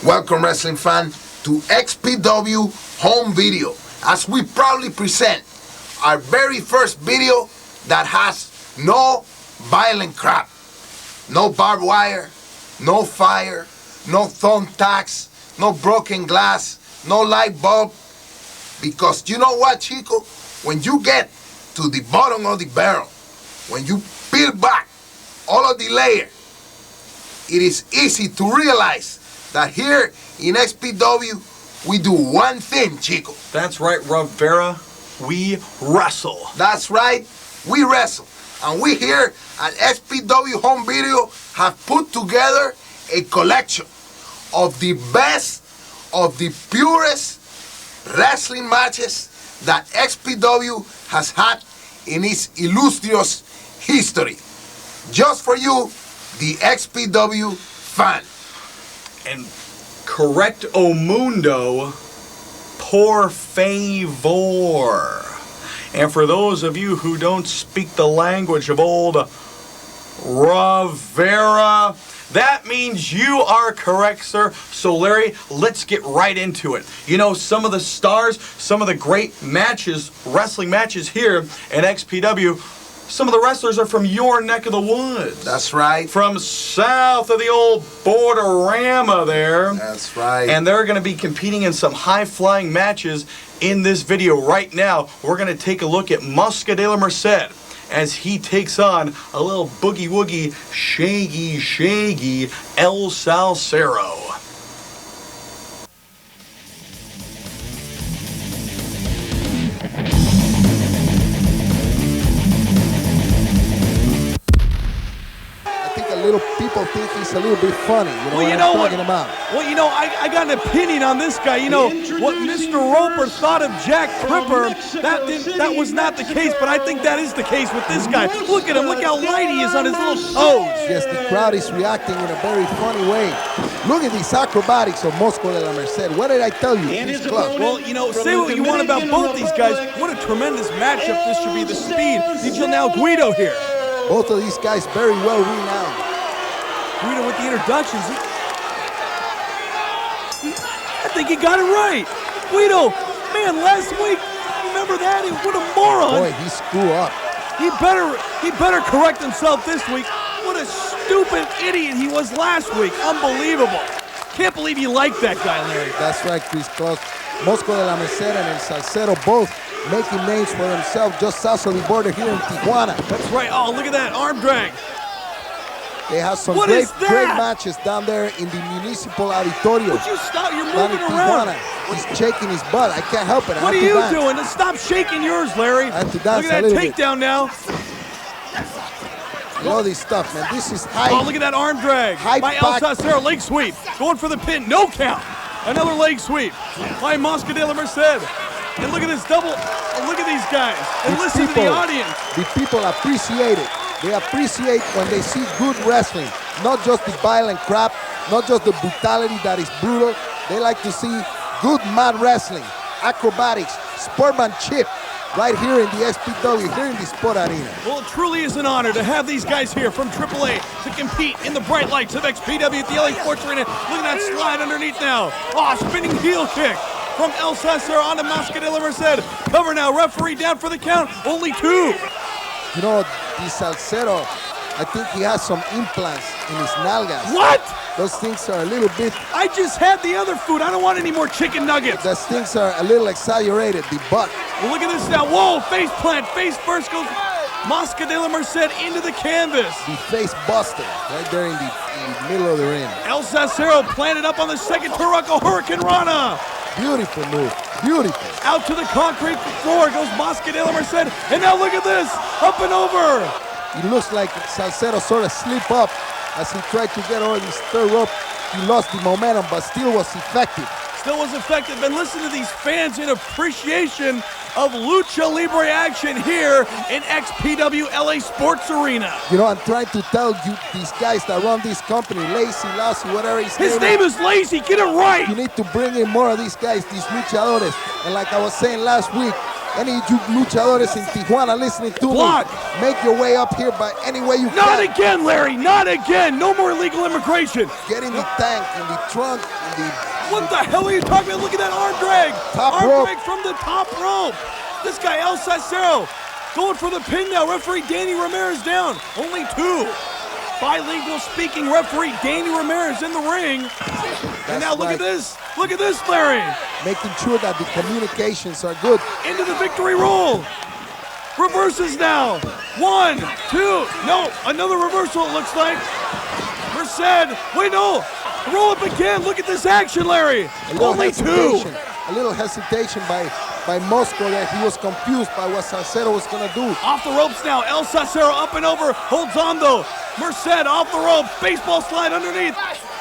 Welcome, wrestling fan, to XPW Home Video, as we proudly present our very first video that has no violent crap, no barbed wire, no fire, no thumbtacks, no broken glass, no light bulb. Because you know what, Chico? When you get to the bottom of the barrel, when you peel back all of the layer, it is easy to realize that here in XPW, we do one thing, Chico. That's right, Guerrera. We wrestle. That's right, we wrestle. And we here at XPW Home Video have put together a collection of the best, of the purest wrestling matches that XPW has had in its illustrious history. Just for you, the XPW fan. And correcto mundo, por favor. And for those of you who don't speak the language of old Rivera, that means you are correct, sir. So, Larry, let's get right into it. You know, some of the stars, some of the great matches, wrestling matches here at XPW, some of the wrestlers are from your neck of the woods. That's right. From south of the old Borderama there. That's right. And they're going to be competing in some high-flying matches in this video right now. We're going to take a look at Mosca de la Merced as he takes on a little boogie-woogie, shaggy El Salcero. Little people think he's a little bit funny. You know what I'm talking about. Well, you know, I got an opinion on this guy. You know, what Mr. Roper thought of Jack Tripper, that was not the case, but I think that is the case with this guy. Look at him. Look how light he is on his little toes. Yes, the crowd is reacting in a very funny way. Look at these acrobatics of Mosca de la Merced. What did I tell you? He's close. Well, you know, say what you want about both these guys. What a tremendous matchup this should be. The speed. Did now Guido here. Both of these guys very well renowned. Guido with the introductions. I think he got it right. Guido, man, last week, remember that? What a moron. Boy, he screwed up. He better correct himself this week. What a stupid idiot he was last week. Unbelievable. Can't believe you like that guy, Larry. That's right, Chris Close. Mosca de la Merced and El Salcero both making names for themselves just south of the border here in Tijuana. That's right. Oh, look at that arm drag. They have some great matches down there in the Municipal Auditorio. Would you stop? You're moving around. He's shaking his butt. I can't help it. What are you doing? Stop shaking yours, Larry. I have to dance. Look at that takedown now. All this stuff, man. This is high. Oh, look at that arm drag. By El Salcero, leg sweep. Going for the pin. No count. Another leg sweep by Mosca de la Merced. And look at this double. And look at these guys. And listen to the audience. The people appreciate it. They appreciate when they see good wrestling, not just the violent crap, not just the brutality that is brutal. They like to see good mad wrestling, acrobatics, sportsmanship, right here in the XPW, here in the Sport Arena. Well, it truly is an honor to have these guys here from AAA to compete in the bright lights of XPW at the LA Sports Arena. Look at that slide underneath now. Oh, spinning heel kick from El Salcero onto Mosca de la Merced. Cover now, referee down for the count, only 2. You know, the Salcero, I think he has some implants in his nalgas. What? Those things are a little bit... I just had the other food. I don't want any more chicken nuggets. Those things are a little exaggerated, the butt. Well, look at this now. Whoa, face plant. Face first goes Mosca de la Merced into the canvas. The face buster right there in the middle of the ring. El Salcero planted up on the second Turraco Hurricane Rana. Beautiful move, beautiful. Out to the concrete floor goes Mosca de la Merced, and now look at this, up and over. It looks like Salcero sort of slipped up as he tried to get over this third rope. He lost the momentum, but still was effective. Still was effective, and listen to these fans in appreciation of Lucha Libre action here in XPW LA Sports Arena. You know, I'm trying to tell you, these guys that run this company, Lazy, Lassie, whatever his name is Lazy, get it right. You need to bring in more of these guys, these luchadores. And like I was saying last week, Any of you luchadores in Tijuana listening to Block. me, make your way up here by any way you Not can. again, Larry. Not again. No more illegal immigration. Get in the tank, in the trunk, in the... What the hell are you talking about? Look at that arm drag. Top arm rope. drag from the top rope. This guy, El Salcero, going for the pin now. Referee Danny Ramirez down. Only 2. Bilingual speaking referee Danny Ramirez in the ring. And now look at this. Look at this, Larry. Making sure that the communications are good. Into the victory roll. Reverses now. 1, 2. No, another reversal it looks like. Merced. Wait, no. Roll up again. Look at this action, Larry. Only 2. A little hesitation by Mosca that he was confused by what Salcero was going to do. Off the ropes now. El Salcero up and over. Holds on though. Merced off the ropes. Baseball slide underneath.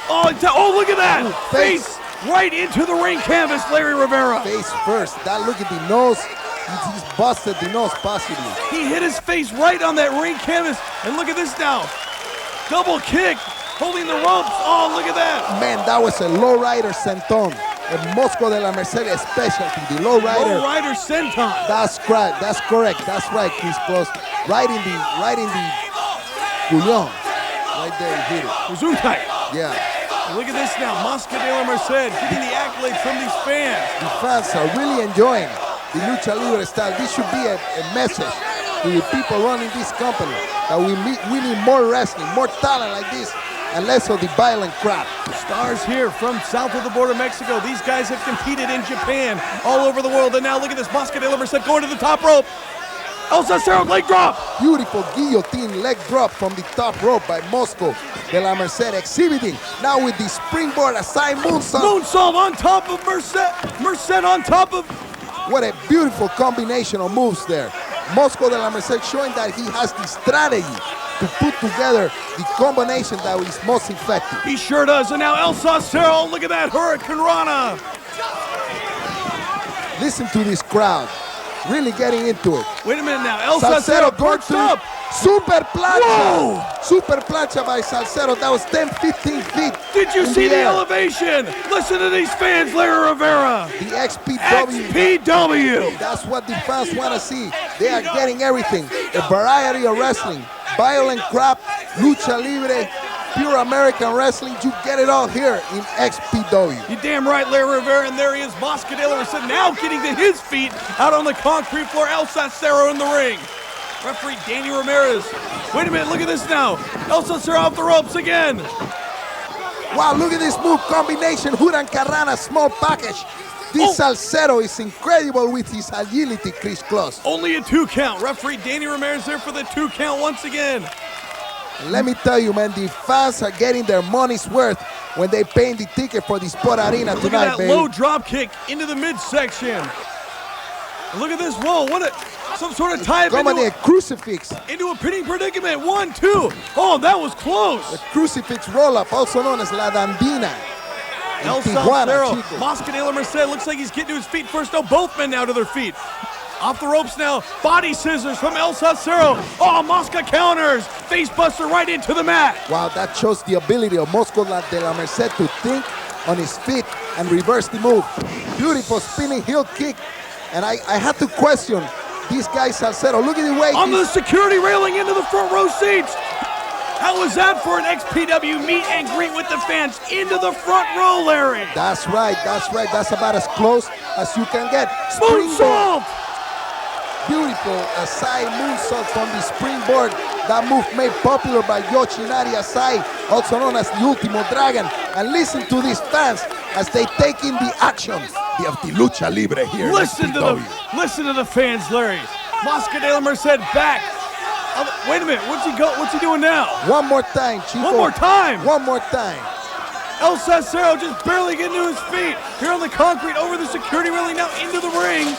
Oh, look at that. Ooh, face right into the ring canvas, Larry Rivera. Face first. That look at the nose. He's busted the nose possibly. He hit his face right on that ring canvas. And look at this now. Double kick. Holding the ropes. Oh, look at that. Man, that was a lowrider senton. A Mosco de la Merced specialty. The lowrider. Lowrider senton. That's correct. That's correct. That's right, Chris Close. Right in the Julian. Right there, he hit it. Gesundheit. Yeah. Look at this now. Mosca de la Merced getting the accolades from these fans. The fans are really enjoying the lucha libre style. This should be a message to the people running this company that we need more wrestling, more talent like this, and less of the violent crap. Stars here from south of the border, Mexico. These guys have competed in Japan, all over the world, and now look at this. Mosca de la Merced going to the top rope. El Salcero leg drop. Beautiful guillotine leg drop from the top rope by Mosco de la Merced, exhibiting now with the springboard aside moonsault. Moonsault on top of Merced. Merced on top of... What a beautiful combination of moves there. Mosco de la Merced showing that he has the strategy to put together the combination that is most effective. He sure does. And now El Salcero, look at that Hurricane Rana. Listen to this crowd. Really getting into it. Wait a minute now. El Salcero Salcero going perched to up. super plancha. Whoa! Super plancha by Salcero. That was 10, 15 feet. Did you in see the air. elevation? Listen to these fans, Larry Rivera. The XPW. XPW. That's what the fans want to see. They are getting everything. A variety of wrestling. Violent crap, lucha libre, pure American wrestling. You get it all here in XPW. You're damn right, Larry Rivera, and there he is, Mosca de la Merced, now getting to his feet out on the concrete floor. El Salcero in the ring. Referee Danny Ramirez. Wait a minute, look at this now. El Salcero off the ropes again. Wow, look at this move combination. Huran Carrana, small package. This Salcero is incredible with his agility, Chris Close. Only a 2 count. Referee Danny Ramirez there for the 2 count once again. Let me tell you, man, the fans are getting their money's worth when they pay the ticket for the Sport Arena Look tonight, at that baby. low drop kick into the midsection. Look at this roll. Some sort of tie up Come on, a crucifix. into a pinning predicament. 1, 2. Oh, that was close. The crucifix roll-up, also known as La Dandina. in El Tijuana, Salcero, Chico. Mosca de la Merced looks like he's getting to his feet first. No, both men now to their feet. Off the ropes now, body scissors from El Salcero. Oh, Mosca counters, face buster right into the mat. Wow, that shows the ability of Mosca de la Merced to think on his feet and reverse the move. Beautiful spinning heel kick. And I had to question this guy Salcero. Look at the way Onto the security railing into the front row seats. How was that for an XPW meet and greet with the fans into the front row, Larry? That's right, that's right. That's about as close as you can get. Moonsault! Beautiful Asai moonsault from the springboard. That move made popular by Yoshinari Asai, also known as the Ultimo Dragon. And listen to these fans as they take in the action of the Lucha Libre here. Listen to the fans, Larry. Mosca de la Merced back. Wait a minute, what's he doing now? One more time, Chico. One more time. One more time. El Salcero just barely getting to his feet. Here on the concrete, over the security railing, now into the ring.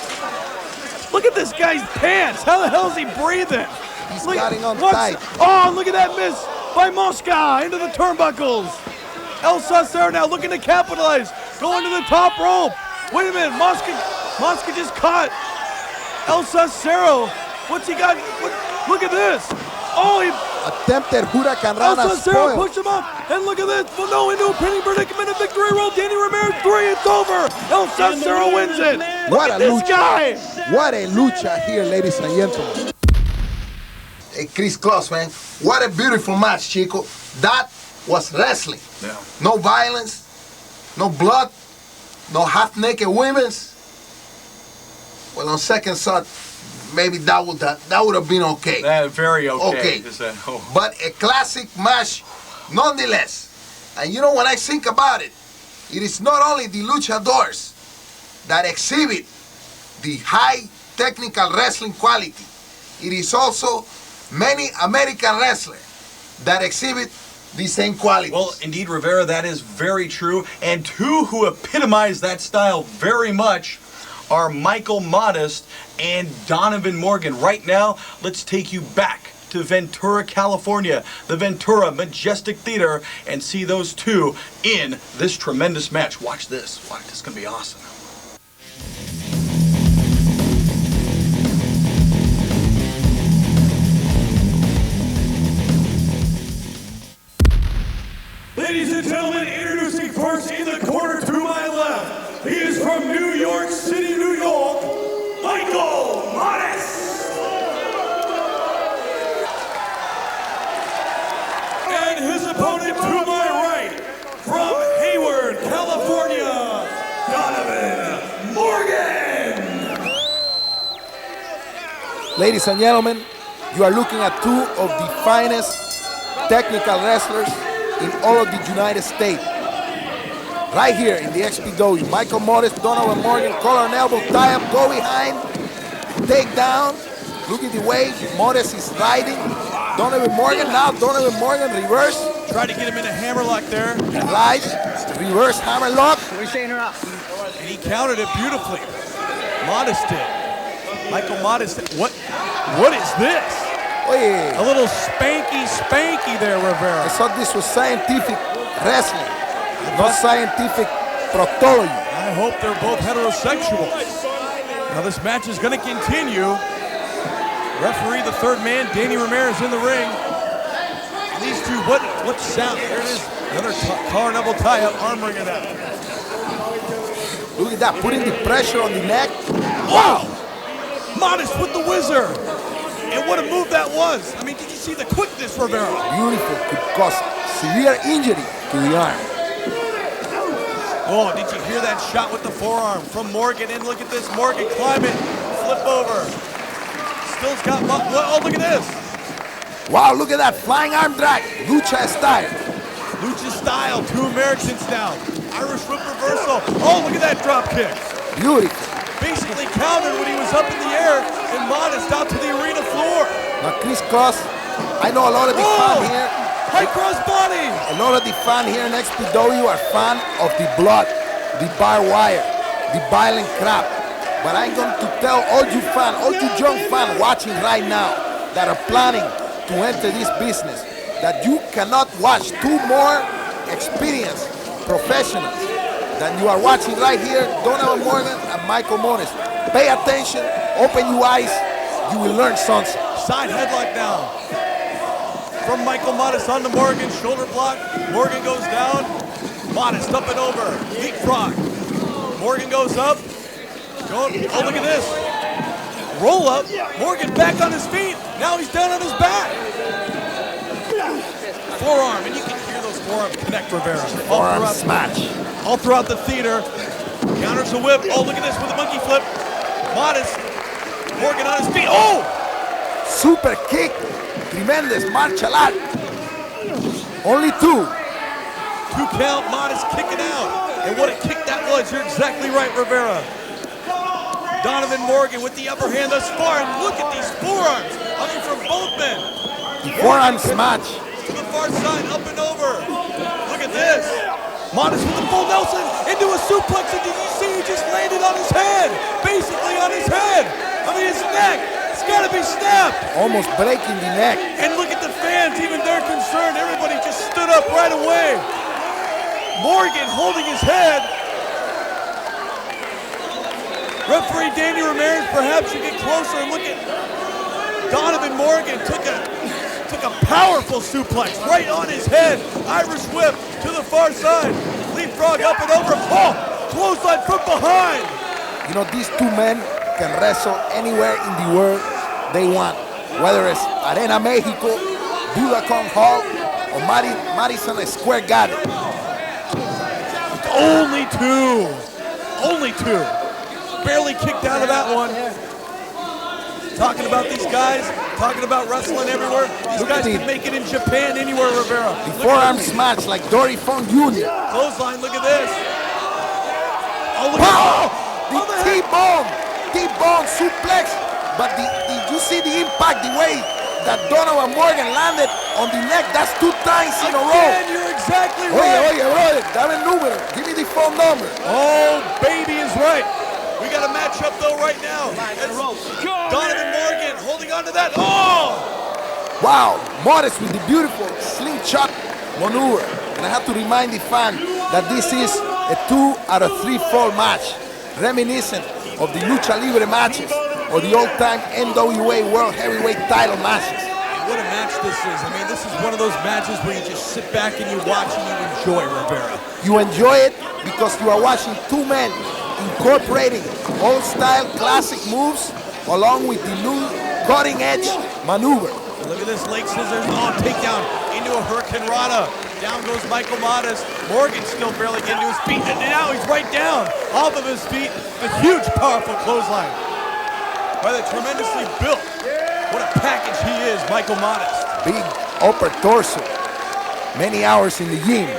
Look at this guy's pants. How the hell is he breathing? He's getting on tight. Oh, look at that miss by Mosca into the turnbuckles. El Salcero now looking to capitalize. Going to the top rope. Wait a minute, Mosca just caught El Salcero. What's he got? Look at this. Oh, attempted Huracan Rana Salcero spoil. push him up, and look at this. No, into a pinning predicament, a victory roll. Danny Ramirez 3, it's over. El Salcero wins it. Look at this guy. What a lucha here, ladies and gentlemen. Hey, Chris Claus, man. What a beautiful match, Chico. That was wrestling. Yeah. No violence, no blood, no half-naked women's. Well, on second thought, maybe that would have been okay. Very okay. Okay. Is that, oh. But a classic match nonetheless. And you know, when I think about it, it is not only the luchadors that exhibit the high technical wrestling quality, it is also many American wrestlers that exhibit the same qualities. Well, indeed, Rivera, that is very true. And two who epitomize that style very much are Michael Modest and Donovan Morgan. Right now, let's take you back to Ventura, California, the Ventura Majestic Theater, and see those two in this tremendous match. Watch this. Watch, this is going to be awesome. Ladies and gentlemen, introducing first in the corner to my left. He is from New York City, New York, Michael Modest. And his opponent to my right, from Hayward, California, Donovan Morgan. Ladies and gentlemen, you are looking at two of the finest technical wrestlers in all of the United States. Right here in the XPW, Michael Modest, Donovan Morgan, collar and elbow tie up, go behind, take down. Look at the way Modest is riding. Donovan Morgan, now Donovan Morgan, reverse. Tried to get him in a hammerlock there. Right, reverse hammerlock. And he countered it beautifully. Modest did. Michael Modest, what is this? Oh yeah. A little spanky there, Rivera. I thought this was scientific wrestling, not scientific proctology. I hope they're both heterosexuals. Now this match is going to continue. Referee, the third man, Danny Ramirez in the ring. And these two, what sound? There it is. Another collar and elbow tie-up, arm ringing out. Look at that, putting the pressure on the neck. Wow! Modest with the whizzer. And what a move that was. I mean, did you see the quickness, Rivera? Beautiful, could cause severe injury to the arm. Oh, did you hear that shot with the forearm from Morgan? And look at this, Morgan climbing, flip over. Still's got, oh, look at this. Wow, look at that, flying arm drag, lucha style. Lucha style, two Americans now. Irish whip reversal. Oh, look at that drop kick. Beautiful. Basically countered when he was up in the air and Modest out to the arena floor. Now Chris Claus, I know a lot of the fan here. High cross body. A lot of the fan here in XPW are fan of the blood, the barbed wire, the violent crap. But I'm going to tell all you fans, all you young fans watching right now that are planning to enter this business, that you cannot watch two more experienced professionals than you are watching right here, Donovan Morgan and Michael Modest. Pay attention, open your eyes, you will learn something. Side headlock now. From Michael Modest onto Morgan, shoulder block. Morgan goes down. Modest up and over. Leapfrog. Morgan goes up. Oh, look at this. Roll up. Morgan back on his feet. Now he's down on his back. Forearm, and you can hear those forearms connect, Rivera. Forearm smash. All throughout the theater. Counters a whip. Oh, look at this with a monkey flip. Modest. Morgan on his feet. Oh! Super kick. Tremendous martial art. Only two. 2 count, Modest kicking out. And what a kick that was. You're exactly right, Rivera. Donovan Morgan with the upper hand thus far. And look at these forearms. I mean, from both men. The forearm smash. To the far side, up and over. Look at this. Modest with the full Nelson into a suplex. And did you see he just landed on his head? Basically on his head. I mean, his neck. It's got to be snapped. Almost breaking the neck. And look at the fans. Even they're concerned. Everybody just stood up right away. Morgan holding his head. Referee Danny Ramirez, perhaps you get closer and look at Donovan Morgan took took a powerful suplex right on his head. Irish whip to the far side. Leapfrog up and over. Oh, clothesline from behind. You know, these two men can wrestle anywhere in the world they want. Whether it's Arena Mexico, Budokan Hall, or Madison Square Garden. Only two. Only two. Barely kicked out of that one. Talking about these guys, talking about wrestling everywhere. These guys can make it in Japan anywhere, Rivera. The forearm smash like Dory Funk Jr. Clothesline, look at this. Oh, look the T-bone suplex. But did you see the impact, the way that Donovan Morgan landed on the neck? That's 2 times in a row. Again, you're exactly right. Oye, brother, dame el número. Give me the phone number. Oh, baby is right. We got a matchup though right now. Donovan Morgan holding on to that. Oh! Wow, Modest with the beautiful slingshot maneuver. And I have to remind the fan that this is a 2 out of 3 fall match, reminiscent of the Lucha Libre matches or the old-time NWA World Heavyweight title matches. What a match this is. I mean, this is one of those matches where you just sit back and you watch and you enjoy, Rivera. You enjoy it because you are watching two men incorporating old-style classic moves along with the new cutting-edge maneuver. Look at this leg scissors. Oh, takedown into a Hurricane Rana. Down goes Michael Modest. Morgan still barely getting to his feet, and now he's right down off of his feet. A huge, powerful clothesline by the tremendously built. What a package he is, Michael Modest. Big upper torso. Many hours in the gym.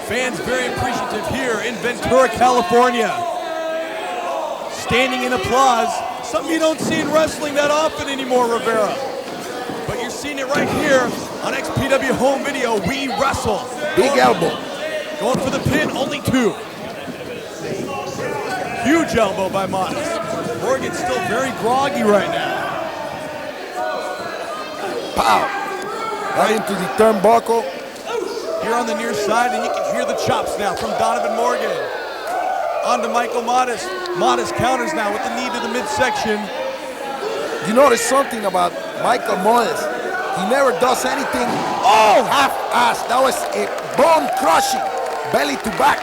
Fans very appreciative here in Ventura, California. Standing in applause. Something you don't see in wrestling that often anymore, Rivera. But you're seeing it right here on XPW Home Video. We wrestle. Big elbow. Going for the pin, only 2. Huge elbow by Modest. Morgan's still very groggy right now. Pow. Right into the turnbuckle. Here on the near side, and you can hear the chops now from Donovan Morgan. On to Michael Modest. Modest counters now with the knee to the midsection. You notice something about Michael Modest. He never does anything half-assed. That was a bone-crushing, belly-to-back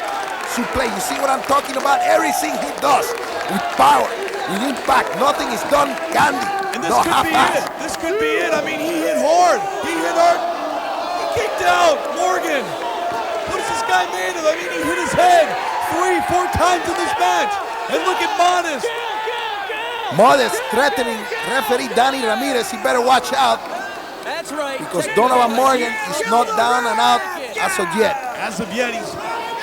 suplex. You see what I'm talking about? Everything he does with power, with impact. Nothing is done candy. And this could be it. This could be it. I mean, he hit hard. He hit hard. He kicked out Morgan. What is this guy made of? I mean, he hit his head 3-4 times in this match. And look at Modest. Modest threatening referee Danny Ramirez. He better watch out. That's right. Because Donovan Morgan is not down and out as of yet. As of yet, he's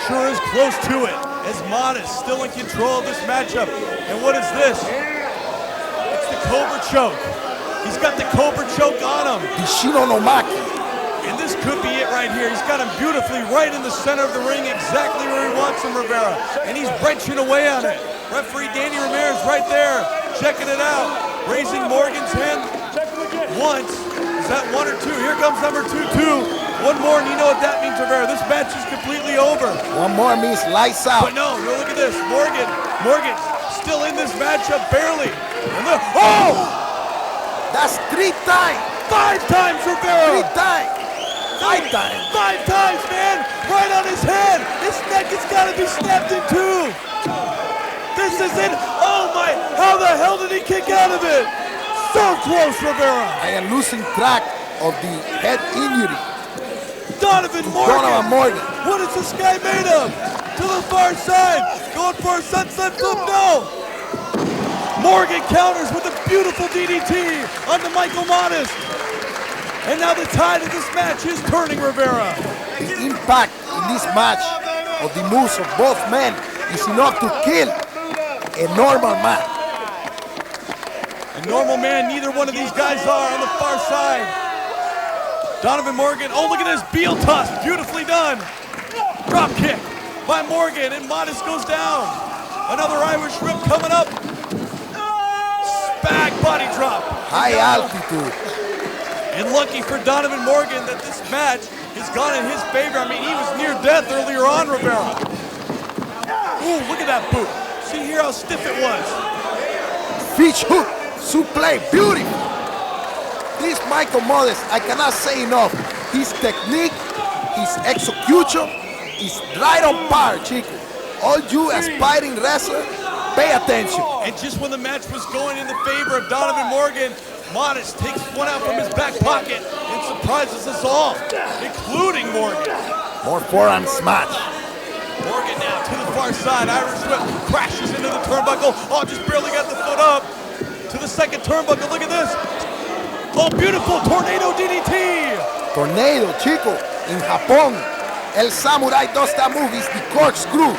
sure is close to it. As Modest still in control of this matchup. And what is this? It's the Cobra choke. He's got the Cobra choke on him. The Shino no Maki. And this could be it right here. He's got him beautifully right in the center of the ring, exactly where he wants him, Rivera. And he's wrenching away on it. Referee Danny Ramirez right there, checking it out. Raising Morgan's hand once. Is that 1 or 2? Here comes number 2, 2. One more, and you know what that means, Rivera. This match is completely over. One more means lights out. But no, look at this. Morgan still in this matchup, barely. And look, oh! That's 3 times. 5 times, Rivera. 3 times. 5 times. 5 times, man. Right on his head. His neck has got to be snapped in 2. This is it. Oh my, how the hell did he kick out of it? So close, Rivera. I am losing track of the head injury. Donovan Morgan. What is this guy made of? To the far side. Going for a sunset flip. No. Morgan counters with a beautiful DDT onto Michael Modest. And now the tide of this match is turning, Rivera. The impact in this match of the moves of both men is enough to kill a normal man. A normal man, neither one of these guys are on the far side. Donovan Morgan, oh look at this, heel toss, beautifully done. Drop kick by Morgan, and Modest goes down. Another Irish rip coming up. Spag body drop. High altitude. And lucky for Donovan Morgan that this match has gone in his favor. I mean, he was near death earlier on, Rivera. Ooh, look at that boot. See here how stiff it was. Fish hook, suplex, beautiful. This Michael Modest, I cannot say enough. His technique, his execution is right on par, Chico. All you aspiring wrestler, pay attention. And just when the match was going in the favor of Donovan Morgan, Modest takes one out from his back pocket and surprises us all, including Morgan. More forearm smash. Morgan now to the far side. Irish whip crashes into the turnbuckle. Oh, just barely got the foot up. To the second turnbuckle. Look at this. Oh, beautiful tornado DDT. Tornado, Chico. In Japón, El Samurai does that move. It's the corkscrew.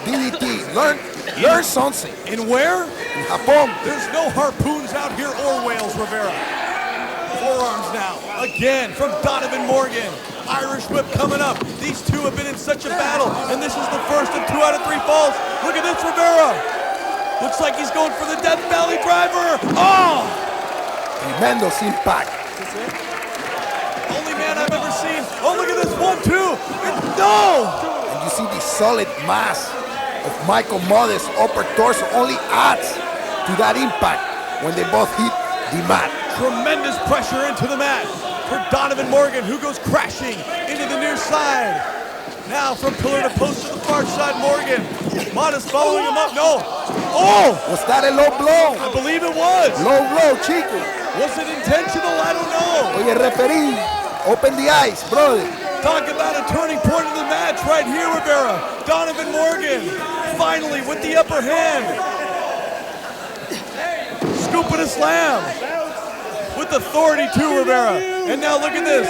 DDT. Learn something. And where? In Japón. There's no harpoons out here or whales, Rivera. Forearms now. Again from Donovan Morgan. Irish whip coming up. These two have been in such a battle, and this is the first of 2 out of 3 falls. Look at this, Rivera. Looks like he's going for the Death Valley driver. Oh! Tremendous impact. Only man I've ever seen. Oh, look at this 1-2. No! And you see the solid mass of Michael Modest's upper torso only adds to that impact when they both hit the mat. Tremendous pressure into the mat for Donovan Morgan, who goes crashing into the near side. Now from pillar to post to the far side, Morgan. Modest following him up. No. Oh! Was that a low blow? I believe it was. Low blow, Chico. Was it intentional? I don't know. Oye, referee, open the eyes, brother. Talk about a turning point in the match right here, Rivera. Donovan Morgan, finally with the upper hand. Scoop and a slam. With authority too, Rivera. And now look at this.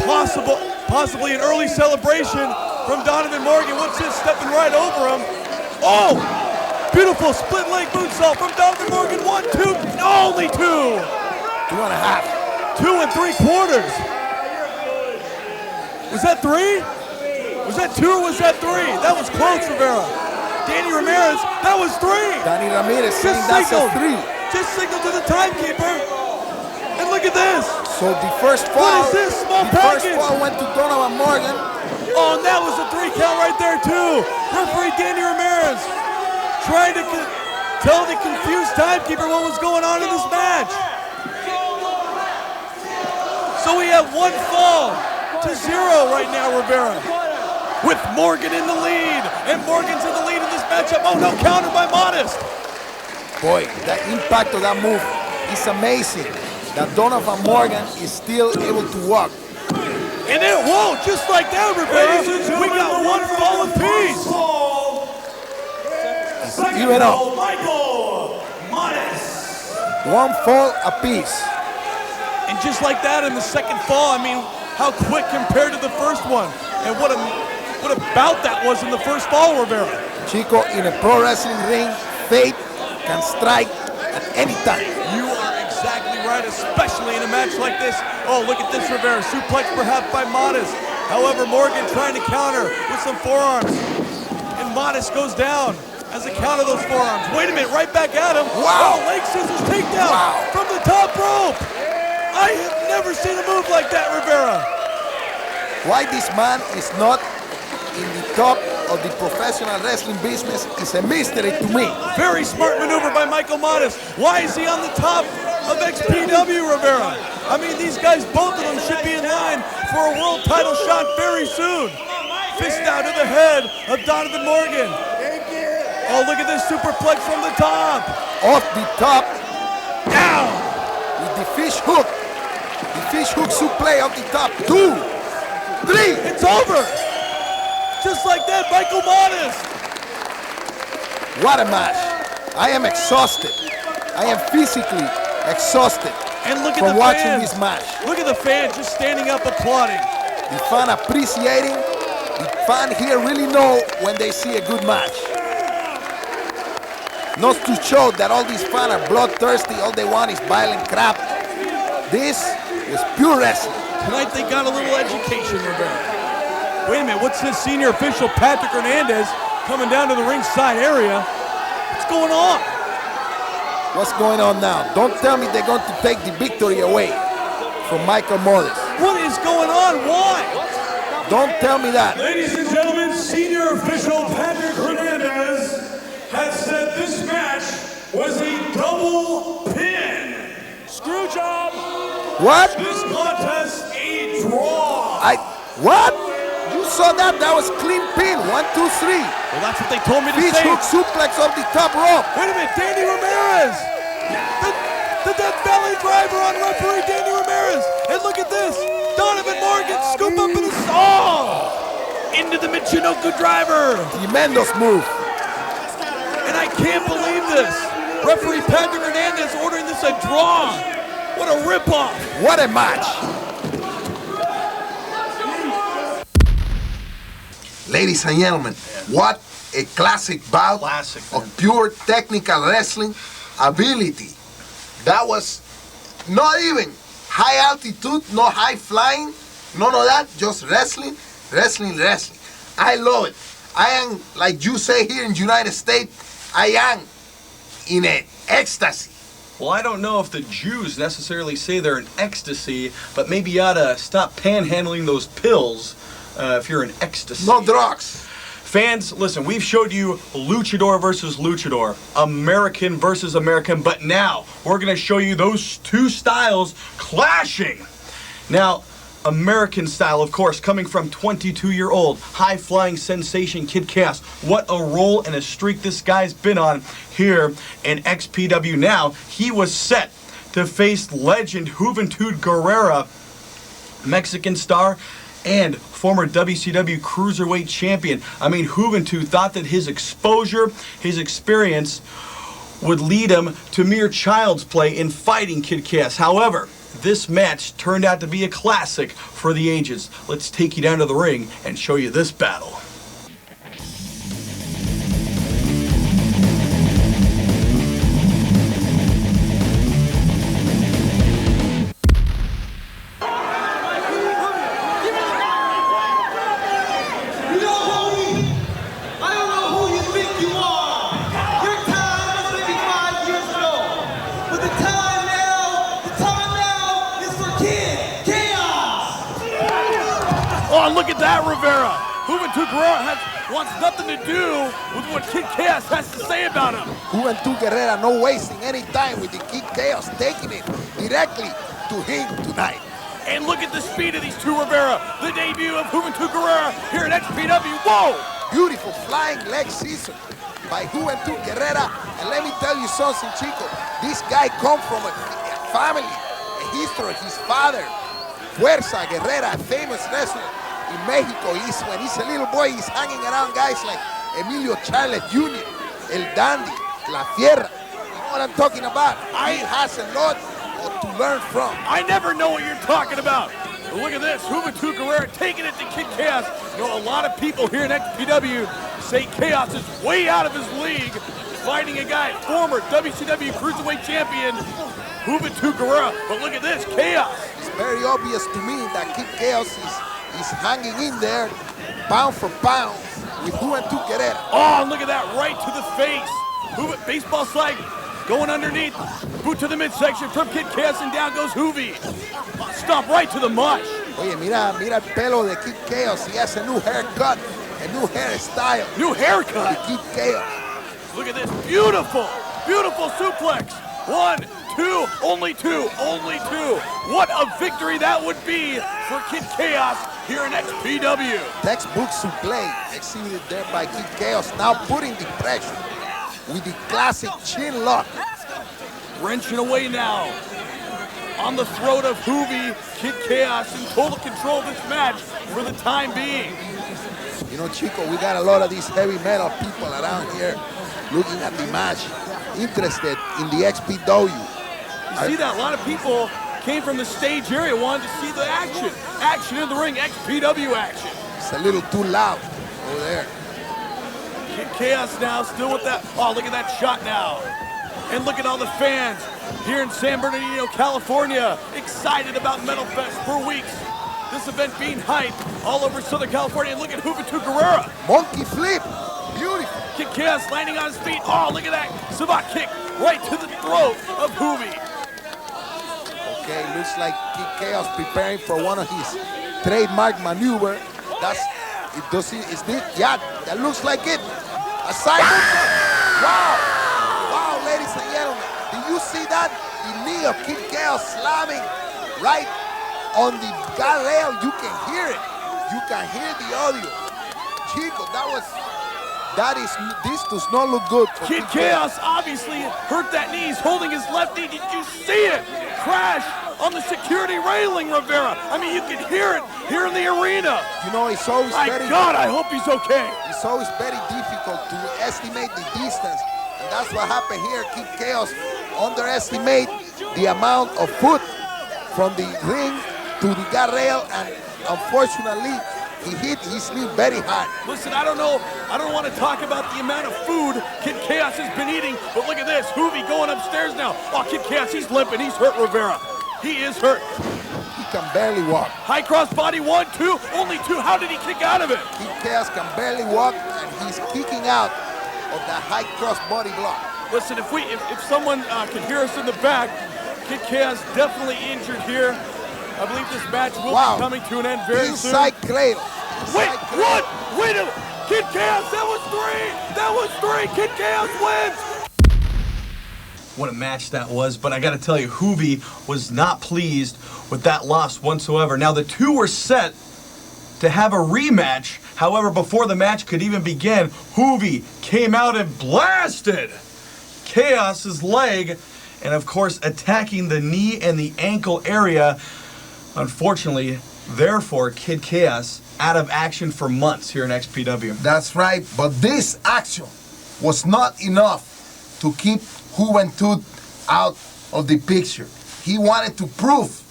Possibly an early celebration from Donovan Morgan. What's this? Stepping right over him. Oh! Beautiful split leg moonsault from Donovan Morgan. 1, 2, only 2. 2.5. 2 3/4. Was that 3? Was that 2 or was that 3? That was close, Rivera. Danny Ramirez, that was 3. Danny Ramirez saying that's a 3. Just signal to the timekeeper. And look at this. So the first fall, What is this? Small package. first fall went to Donovan Morgan. Oh, and that was a 3 count right there too. Referee Danny Ramirez trying to tell the confused timekeeper what was going on in this match. So we have 1 fall to 0 right now, Rivera. With Morgan in the lead. And Morgan's in the lead in this matchup. Oh no, countered by Modest. Boy, the impact of that move is amazing. That Donovan Morgan is still able to walk. And then, whoa, just like that, Rivera, we got 1 fall apiece. Even up. Michael Modest. 1 fall apiece. And just like that in the second fall, I mean, how quick compared to the first one. And what a bout that was in the first fall, Rivera. Chico, in a pro wrestling ring, fate can strike at any time. You are exactly right, especially in a match like this. Oh, look at this, Rivera. Suplex perhaps by Modest. However, Morgan trying to counter with some forearms. And Modest goes down as a count of those forearms. Wait a minute, right back at him. Wow. Oh, leg scissors takedown from the top rope. I have never seen a move like that, Rivera. Why this man is not in the top of the professional wrestling business is a mystery to me. Very smart maneuver by Michael Modest. Why is he on the top of XPW, Rivera? I mean, these guys, both of them should be in line for a world title shot very soon. Fist out to the head of Donovan Morgan. Oh, look at this superplex from the top. Off the top Down. with the fish hook. The fish hook suplex off the top. 2, 3. It's over. Just like that, Michael Modest. What a match. I am exhausted. I am physically exhausted And look at from the watching fans. this match. Look at the fans just standing up applauding. The fan appreciating. The fan here really know when they see a good match. Not to show that all these fans are bloodthirsty, all they want is violent crap. This was pure wrestling. Tonight they got a little education, Rivera. Wait a minute, what's this senior official, Patrick Hernandez, coming down to the ringside area? What's going on? What's going on now? Don't tell me they're going to take the victory away from Michael Modest. What is going on? Why? Don't tell me that. Ladies and gentlemen, senior official Patrick Hernandez has said this match was a double pin. Screw job. What? This contest a draw. What? You saw that? That was clean pin. 1, 2, 3. Well, that's what they told me to Fish say. hook suplex off the top rope. Wait a minute, Danny Ramirez! The death belly driver on referee Danny Ramirez. And look at this. Donovan Morgan scoop up in the into the Michinoku driver. Tremendous move. And I can't believe this. Referee Patrick Hernandez ordering this a draw. What a ripoff. What a match. Ladies and gentlemen, what a classic bout Classic, man. of pure technical wrestling ability. That was not even high altitude, no high flying, none of that, just wrestling, wrestling, wrestling. I love it. I am, like you say here in the United States, I am in an ecstasy. Well, I don't know if the Jews necessarily say they're in ecstasy, but maybe you ought to stop panhandling those pills if you're in ecstasy. No drugs. Fans, listen, we've showed you luchador versus luchador, American versus American, but now we're going to show you those two styles clashing. Now, American style, of course, coming from 22-year-old, high-flying sensation Kid Kaos. What a role and a streak this guy's been on here in XPW. Now, he was set to face legend Juventud Guerrera, Mexican star, and former WCW Cruiserweight champion. I mean, Juventud thought that his exposure, his experience, would lead him to mere child's play in fighting Kid Kaos. However, this match turned out to be a classic for the ages. Let's take you down to the ring and show you this battle. Oh, look at that, Rivera. Juventud Guerrera wants nothing to do with what Kid Kaos has to say about him. Juventud Guerrera no wasting any time with the Kid Kaos, taking it directly to him tonight. And look at the speed of these two, Rivera. The debut of Juventud Guerrera here at XPW. Whoa! Beautiful flying leg scissor by Juventud Guerrera. And let me tell you something, Chico. This guy comes from a family, a history. His father, Fuerza Guerrera, a famous wrestler in Mexico. When he's a little boy, he's hanging around guys like Emilio Charles Jr., El Dandy, La Fierra. You know what I'm talking about? He has a lot to learn from. I never know what you're talking about. But look at this, Juventud Guerrera taking it to Kid Kaos. You know, a lot of people here in XPW say Kaos is way out of his league, fighting a guy, former WCW Cruiserweight champion, Juventud Guerrera. But look at this, Kaos. It's very obvious to me that Kid Kaos is hanging in there, pound for pound, with Juventud Guerrera. Oh, look at that, right to the face. Baseball slide going underneath. Boot to the midsection from Kid Kaos, and down goes Juvi. Stomp right to the mush. Oye, mira el pelo de Kid Kaos. He has a new haircut, a new hairstyle. New haircut. Kid Kaos. Look at this, beautiful, beautiful suplex. 1, 2, only two. What a victory that would be for Kid Kaos here in XPW. Textbook suplex exhibited there by Kid Kaos, now putting the pressure with the classic chin lock. Wrenching away now. On the throat of Juvi, Kid Kaos in total control of this match for the time being. You know, Chico, we got a lot of these heavy metal people around here looking at the match, interested in the XPW. You see that? A lot of people came from the stage area, wanted to see the action. Action in the ring, XPW action. It's a little too loud over there. Kid Kaos now, still with that. Oh, look at that shot now. And look at all the fans here in San Bernardino, California, excited about Metal Fest for weeks. This event being hyped all over Southern California. And look at Juventud Guerrera. Monkey flip, beautiful. Kid Kaos landing on his feet. Oh, look at that Sabat kick right to the throat of Juvi. Okay, looks like Kid Kaos preparing for one of his trademark maneuver. Yeah, that looks like it. A side. Wow, ladies and gentlemen, did you see that? The knee of Kid Kaos slamming right on the guardrail. You can hear it. You can hear the audio. Chico, this does not look good for Kid Chaos obviously hurt that knee. He's holding his left knee. Did you see it? Crash on the security railing, Rivera. I mean, you can hear it here in the arena. You know, it's always My God, I hope he's okay. It's always very difficult to estimate the distance, and that's what happened here. Kid Chaos underestimate the amount of foot from the ring to the guardrail, and unfortunately, he hit his knee very hard. Listen, I don't want to talk about the amount of food Kid Chaos has been eating, but look at this. Hoovy going upstairs now. Oh, Kid Chaos, he's limping. He's hurt, Rivera. He is hurt. He can barely walk. High cross body, 1, 2, only 2. How did he kick out of it? Kid Chaos can barely walk, and he's kicking out of the high cross body block. Listen, if someone can hear us in the back, Kid Chaos definitely injured here. I believe this match will be coming to an end very Inside soon. cradle. Wait, what? Wait a minute. Kid Chaos, that was 3. That was 3. Kid Chaos wins. What a match that was, but I gotta tell you, Hoovy was not pleased with that loss whatsoever. Now, the two were set to have a rematch. However, before the match could even begin, Hoovy came out and blasted Chaos's leg, and of course, attacking the knee and the ankle area. Unfortunately, therefore, Kid Chaos out of action for months here in XPW. That's right, but this action was not enough to keep Juventud out of the picture. He wanted to prove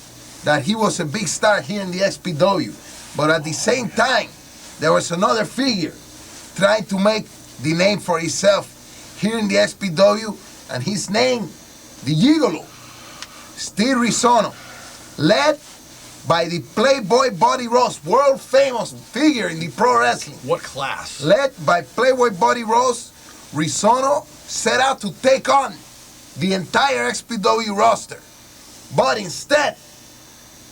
that he was a big star here in the XPW, but at the same time, there was another figure trying to make the name for himself here in the XPW, and his name, the Gigolo, Steve Rizzono, led by the Playboy Buddy Rose, world famous figure in the pro wrestling. What class? Led by Playboy Buddy Rose, Rizzono set out to take on the entire XPW roster. But instead,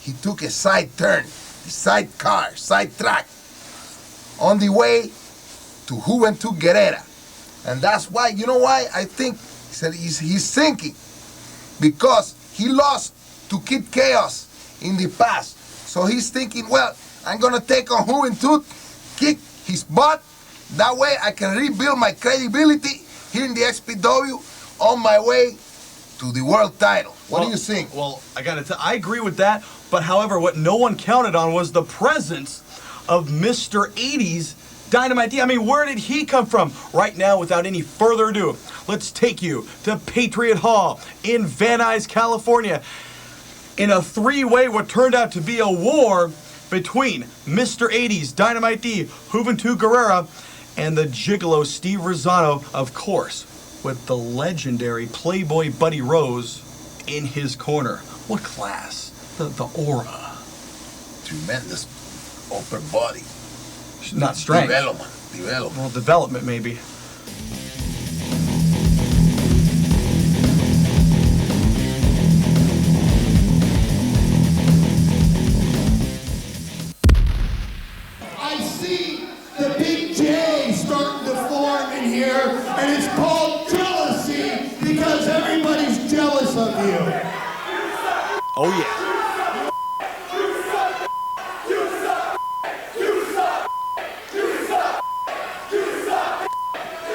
he took a side turn, a side track, on the way to Juventud Guerrera. And that's why, you know why? I think he's thinking, because he lost to Kid Chaos in the past. So he's thinking, well, I'm gonna take on Juventud, kick his butt. That way I can rebuild my credibility here in the XPW on my way to the world title. What do you think? Well, I agree with that, but however, what no one counted on was the presence of Mr. 80's Dynamite D. I mean, where did he come from? Right now, without any further ado, let's take you to Patriot Hall in Van Nuys, California, in a three-way what turned out to be a war between Mr. 80's Dynamite D, Juventud Guerrera, and the Gigolo Steve Rizzono, of course, with the legendary Playboy Buddy Rose in his corner. What class? The aura. Tremendous upper body. Not strength. Development. Well, development maybe. I see the big J starting to form in here, and it's called jealousy because everybody's jealous of you. Oh, yeah.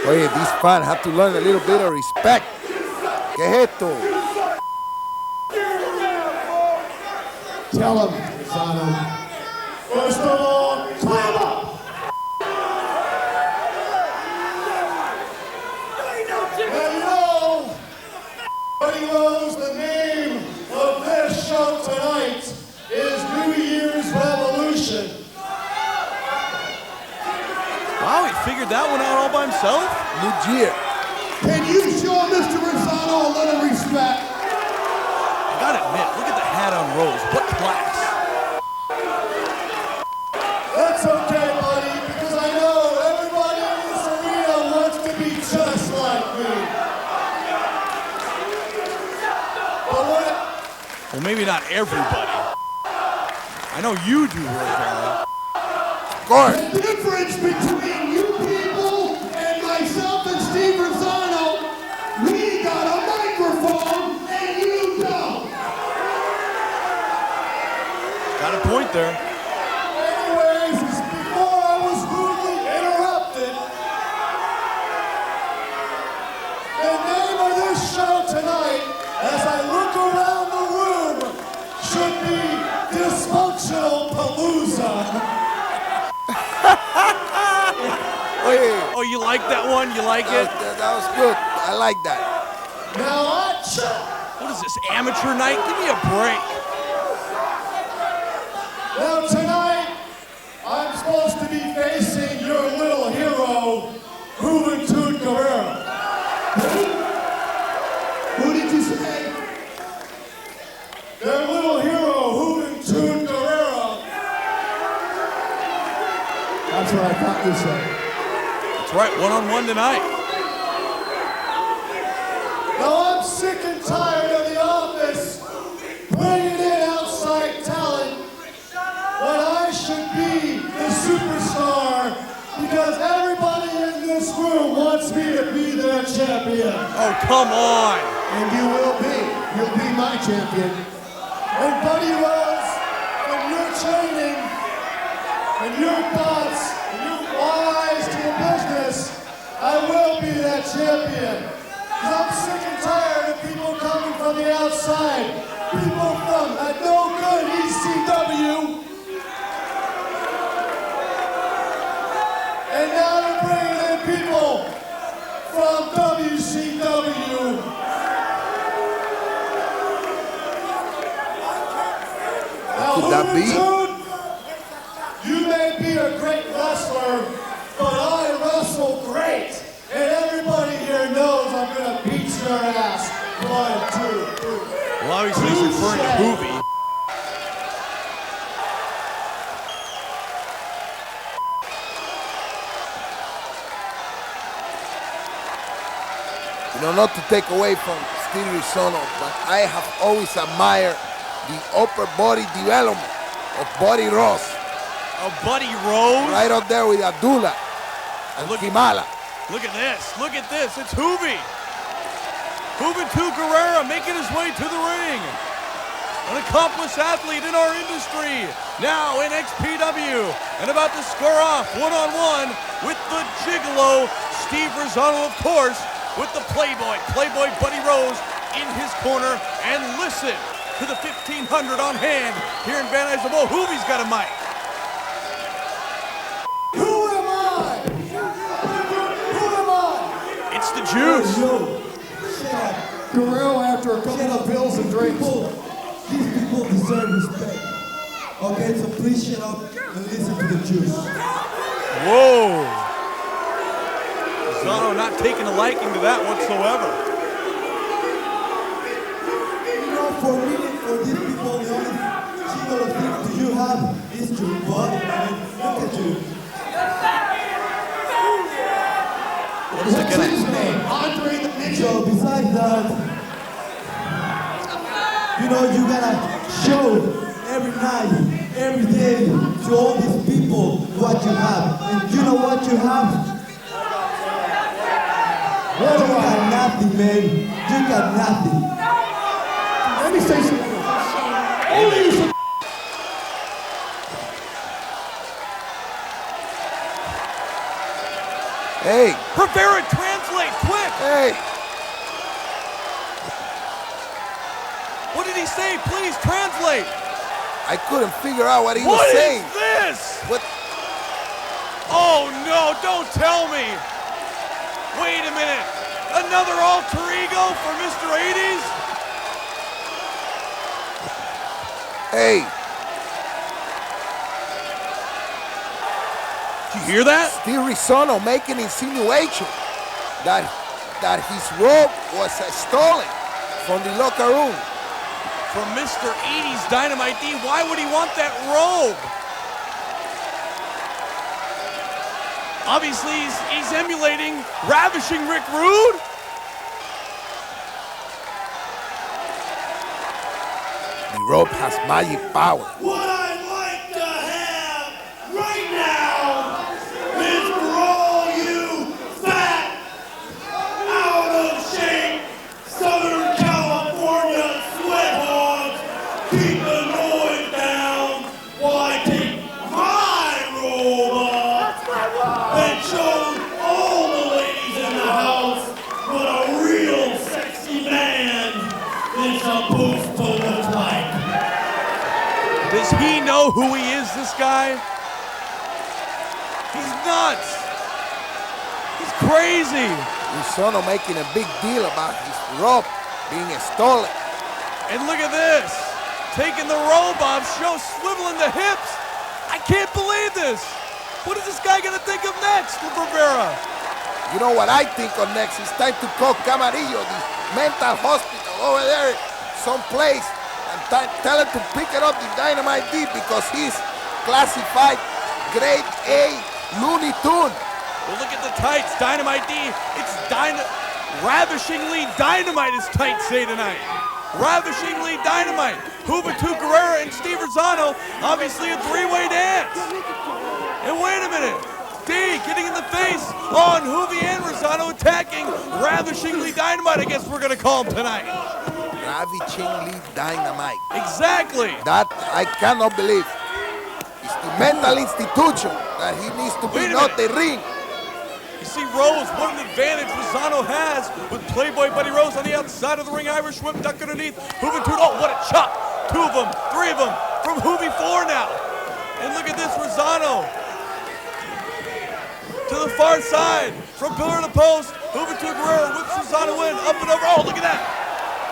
Oye, these fans have to learn a little bit of respect. ¿Qué es esto? Tell him, Rizzono. First of all, climb up. Hello. Everybody knows the name of this show tonight is New Year's Revolution. Wow, he figured that one out all by himself? New year. Can you show Mr. Rizzono a little respect? I gotta admit, look at the hat on Rose. What class. That's okay, buddy, because I know everybody in this arena wants to be just like me. But what? Well, maybe not everybody. I know you do, Rivera. Of course. The difference between you people and myself and Steve Rizzono, we got a microphone and you don't. there. Anyways, before I was rudely interrupted, the name of this show tonight, as I look around the room, should be Dysfunctional Palooza. Oh, you like that one? You like it? That was good. I like that. Now watch. What is this, amateur night? Give me a break. Now tonight, I'm supposed to be facing your little hero, Juventud Guerrera. Who did you say? Their little hero, Juventud Guerrera. That's what I thought you said. That's right, one-on-one tonight. Now I'm sick and tired of the office bringing in outside talent when I should be the superstar because everybody in this room wants me to be their champion. Oh, come on. And you will be. You'll be my champion. And Buddy Rose, and your training, and your thoughts, and your eyes to the business, I will be that champion. Because I'm sick and tired of people coming from the outside. People from a no good ECW. And now they're bringing in people from WCW. Now, Could that be? Juventud, you may be a great wrestler, but I wrestle great. And everybody here knows I'm going to beat your ass. 1, 2, 3. Well, obviously he's referring to Hoovy. You know, not to take away from Steve Rizzono, but I have always admired the upper body development of Buddy Rose. Oh, Buddy Rose. Right up there with Abdullah and Kimala. Look at this. Look at this. It's Hoovy. Juventud Guerrera making his way to the ring. An accomplished athlete in our industry. Now in XPW. And about to square off one-on-one with the gigolo Steve Rizzono, of course, with the Playboy Buddy Rose in his corner. And listen to the 1500 on hand here in Van Nuys. Oh, Hoovy's got a mic. Who am I? Who am I? It's the juice. Yo, Guerrero after a couple of pills and drinks. These people deserve respect. Okay, so please shut up and listen to the juice. Whoa. Rizzono not taking a liking to that whatsoever. You know, for me, for these people, the only single thing you have is your butt. I mean, look at you. What is it What's his gonna? name? Andre the Midget. So besides that, you know, you gotta show every night, every day to all these people what you have. And you know what you have? You got nothing, man. You got nothing. Let me say something. Only you. Hey, Rivera, translate, quick! hey, What did he say? Please translate! I couldn't figure out what he was What saying. is this? What? Oh no, don't tell me! Wait a minute! Another alter ego for Mr. 80s? Hey, Did you hear that? Steve Rizzono making insinuation that his robe was stolen from the locker room. From Mr. 80s Dynamite D, why would he want that robe? Obviously, he's emulating Ravishing Rick Rude. The robe has magic power. What I'd like to have right now is for all you fat, out of shape, Southern California sweat hogs, keep the noise down while Does he know who he is, this guy? He's nuts. He's crazy. Rizzono making a big deal about his rope being stolen. And look at this. Taking the robe off, swiveling the hips. I can't believe this. What is this guy gonna think of next, Rivera? You know what I think of next? It's time to call Camarillo, the mental hospital over there, someplace, and tell him to pick it up the Dynamite D because he's classified grade A Looney Tune. Well, look at the tights, Dynamite D. It's ravishingly dynamite, as tights say tonight. Ravishingly dynamite. Juventud, Guerrera, and Steve Rizzono, obviously a three-way dance. And wait a minute. D getting in the face on Juvi and Rizzono, attacking Ravishingly Dynamite, I guess we're going to call him tonight. Ravishingly Dynamite. Exactly. That I cannot believe. It's the mental institution that he needs to be, not the ring. You see Rose, what an advantage Rizzono has with Playboy Buddy Rose on the outside of the ring. Irish whip, duck underneath. Juventud, oh, what a chop. 2 of them, 3 of them from Juvi 4 now. And look at this, Rizzono. To the far side, from pillar to post. Juventud, Guerrera whips Rizzono in, up and over. Oh, look at that.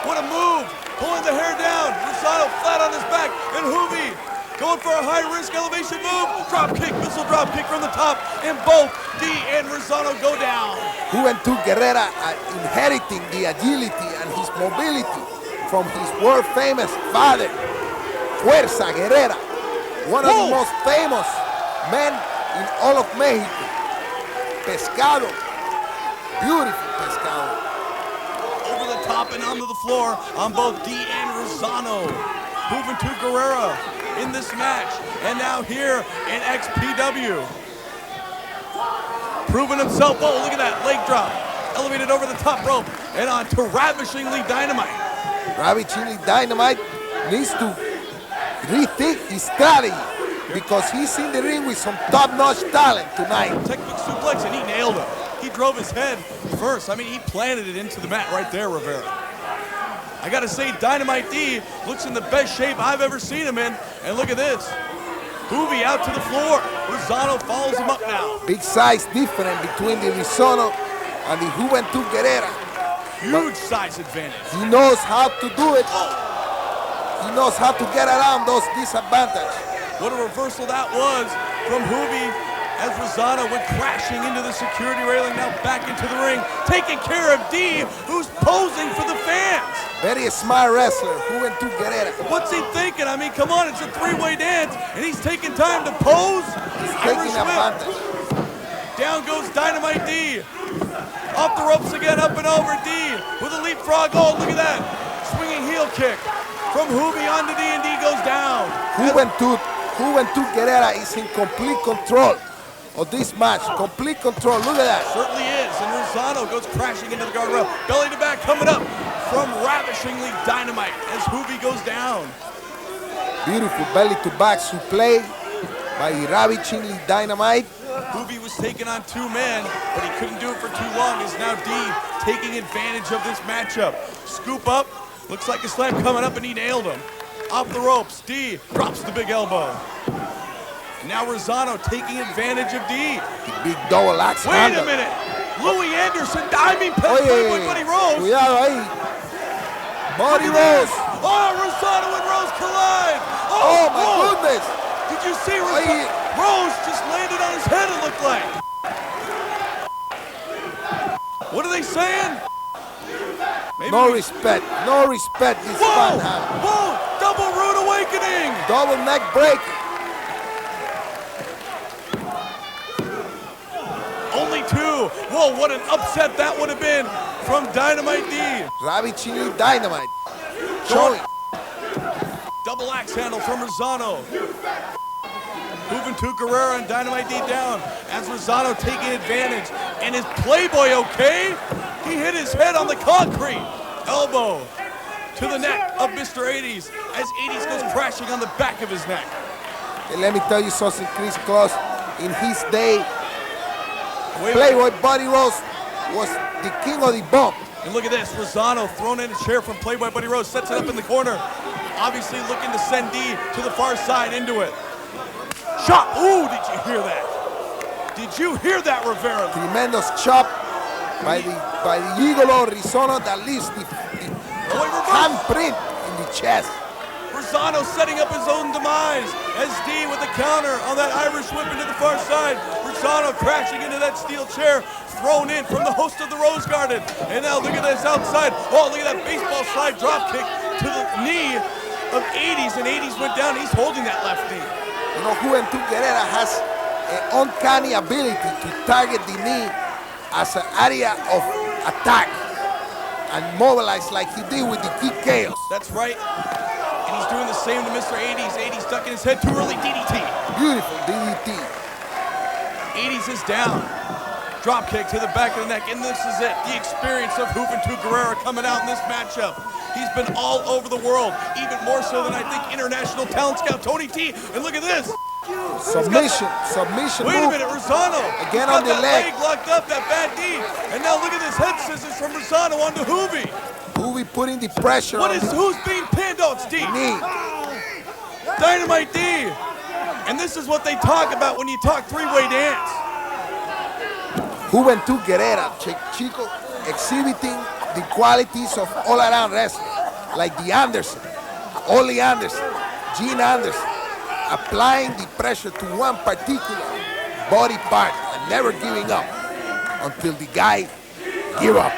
What a move. Pulling the hair down. Rizzono flat on his back. And Juvi going for a high-risk elevation move. Drop kick, missile drop kick from the top. And both D and Rizzono go down. Juventud Guerrera inheriting the agility and his mobility from his world-famous father, Fuerza Guerrera, one of the most famous men in all of Mexico. Pescado, beautiful pescado. Over the top and onto the floor on both D and Rizzono. Juventud Guerrera in this match, and now here in XPW. Proving himself. Oh, look at that leg drop. Elevated over the top rope and on to Ravishingly Dynamite. Ravishingly Dynamite needs to rethink his strategy because he's in the ring with some top-notch talent tonight. Technical suplex, and he nailed him. He drove his head first. I mean, he planted it into the mat right there, Rivera. I gotta say, Dynamite D looks in the best shape I've ever seen him in. And look at this. Juvi out to the floor. Rizzono follows him up now. Big size difference between the Rizzono and the Juventud Guerrera. Huge size advantage. He knows how to do it. He knows how to get around those disadvantages. What a reversal that was from Juvi as Rizzono went crashing into the security railing, now back into the ring, taking care of D, who's posing for the fans. Very smart wrestler, Juventud Guerrera. What's he thinking? I mean, come on, it's a three-way dance, and he's taking time to pose. He's taking advantage. Down goes Dynamite D. Off the ropes again, up and over D with a leapfrog. Oh, look at that. Swinging heel kick from Juvi onto D, and D goes down. Juventud Guerrera is in complete control of this match. Complete control, look at that. Certainly is, and Rizzono goes crashing into the guardrail. Belly to back coming up from Ravishingly Dynamite as Juvi goes down. Beautiful belly to back suplex by Ravishingly Dynamite. Juvi was taking on 2 men, but he couldn't do it for too long. Is now D taking advantage of this matchup. Scoop up, looks like a slam coming up, and he nailed him. Off the ropes, D drops the big elbow. Now Rizzono taking advantage of D. The big double axe Wait handle. a minute. Louis Anderson diving past Playboy Buddy Rose. Cuidado ahí. Buddy Rose. Oh, Rizzono and Rose collide. Oh my goodness. Did you see Rizzono? Rose just landed on his head, it looked like. What are they saying? Maybe no respect this fan has. Whoa, double rude awakening. Double neck breaker. Only 2. Whoa, what an upset that would have been from Dynamite D. Ravishingly Dynamite. Showing. Double axe handle from Rizzono. Juventud Guerrera and Dynamite D down as Rizzono taking advantage. And is Playboy okay? He hit his head on the concrete. Elbow to the neck of Mr. 80s as 80s goes crashing on the back of his neck. And let me tell you something, Chris Claus. In his day, Playboy Buddy Rose was the king of the bump. And look at this, Rizzono thrown in a chair from Playboy Buddy Rose, sets it up in the corner. obviously looking to send D to the far side into it. Chop! Ooh, did you hear that? Did you hear that, Rivera? Tremendous chop by the Igolo Rizzono that leaves the handprint in the chest. Rizzono setting up his own demise as D with the counter on that Irish whip into the far side. Rizzono crashing into that steel chair, thrown in from the host of the Rose Garden. And now look at this outside. Oh, look at that baseball slide drop kick to the knee of 80s, and 80s went down. He's holding that left knee. You know, Juventud Guerrera has an uncanny ability to target the knee as an area of attack and mobilize like he did with the kick Kaos. That's right. And he's doing the same to Mr. 80s. 80s ducking his head too early. DDT. Beautiful DDT. 80s is down. Drop kick to the back of the neck, and this is it. The experience of Juventud Guerrera coming out in this matchup. He's been all over the world, even more so than I think international talent scout Tony T. And look at this. Submission Wait a move. minute, Rizzono. Again He's on the got that leg locked up, that bad knee. And now look at this head scissors from Rizzono onto Juvi. Juvi putting the pressure on Who's being pinned? Oh, it's D. knee. Dynamite D. And this is what they talk about when you talk three-way dance. Juventud Guerrera, Chico, exhibiting the qualities of all-around wrestling, like the Anderson, Ole Anderson, Gene Anderson, applying the pressure to one particular body part and never giving up until the guy give up.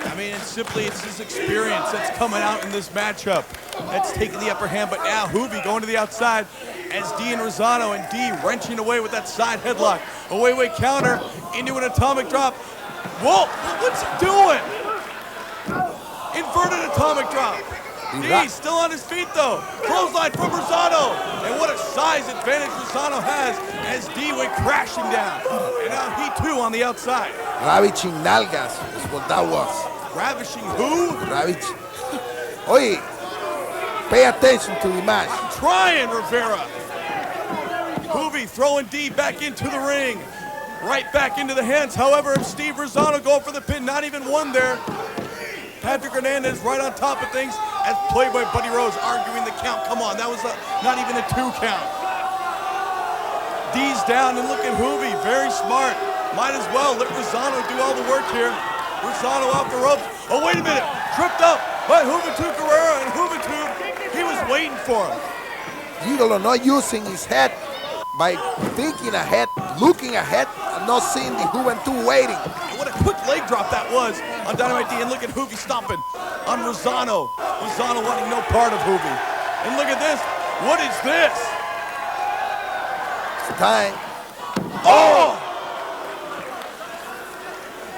I mean, it's his experience that's coming out in this matchup that's taking the upper hand. But now Juvi going to the outside as D and Rizzono, and D wrenching away with that side headlock. Away counter into an atomic drop. Whoa, what's he doing? Inverted atomic drop. D still on his feet though. Clothesline from Rizzono. And what a size advantage Rizzono has as D went crashing down. And now he too on the outside. Ravishing nalgas is what that was. Ravishing who? Ravishing. Oye, pay attention to the match. Trying, Rivera. Juvi throwing D back into the ring. Right back into the hands, however, of Steve Rizzono going for the pin. Not even one there. Patrick Hernandez right on top of things as Playboy Buddy Rose arguing the count. Come on, that was not even a 2 count. D's down, and look at Juvi, very smart. Might as well let Rizzono do all the work here. Rizzono off the ropes. Oh, wait a minute, tripped up by Juventud Guerrera, and Juventud, he was waiting for him. Igolo not using his head by thinking ahead, looking ahead, and not seeing the Juventud waiting. And what a quick leg drop that was on Dynamite D, and look at Juvi stomping on Rizzono. Rizzono wanting no part of Juvi. And look at this, what is this? It's time. Oh!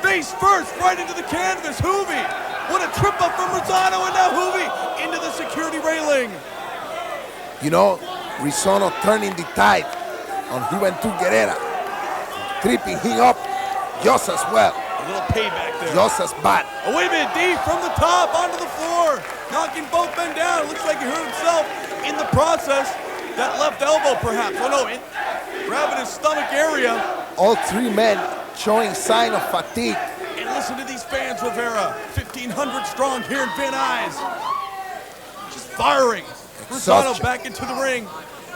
Face first, right into the canvas, Juvi. What a trip up from Rizzono, and now Juvi into the security railing. You know, Rizzono turning the tide on Juventud Guerrera, tripping him up just as well. A little payback there. Just as bad. Oh, wait a minute, D from the top onto the floor, knocking both men down. Looks like he hurt himself in the process. That left elbow, perhaps. Oh no, grabbing his stomach area. All 3 men showing sign of fatigue. And listen to these fans, Rivera. 1,500 strong here in Van Nuys. Just firing. Rizzono back into the ring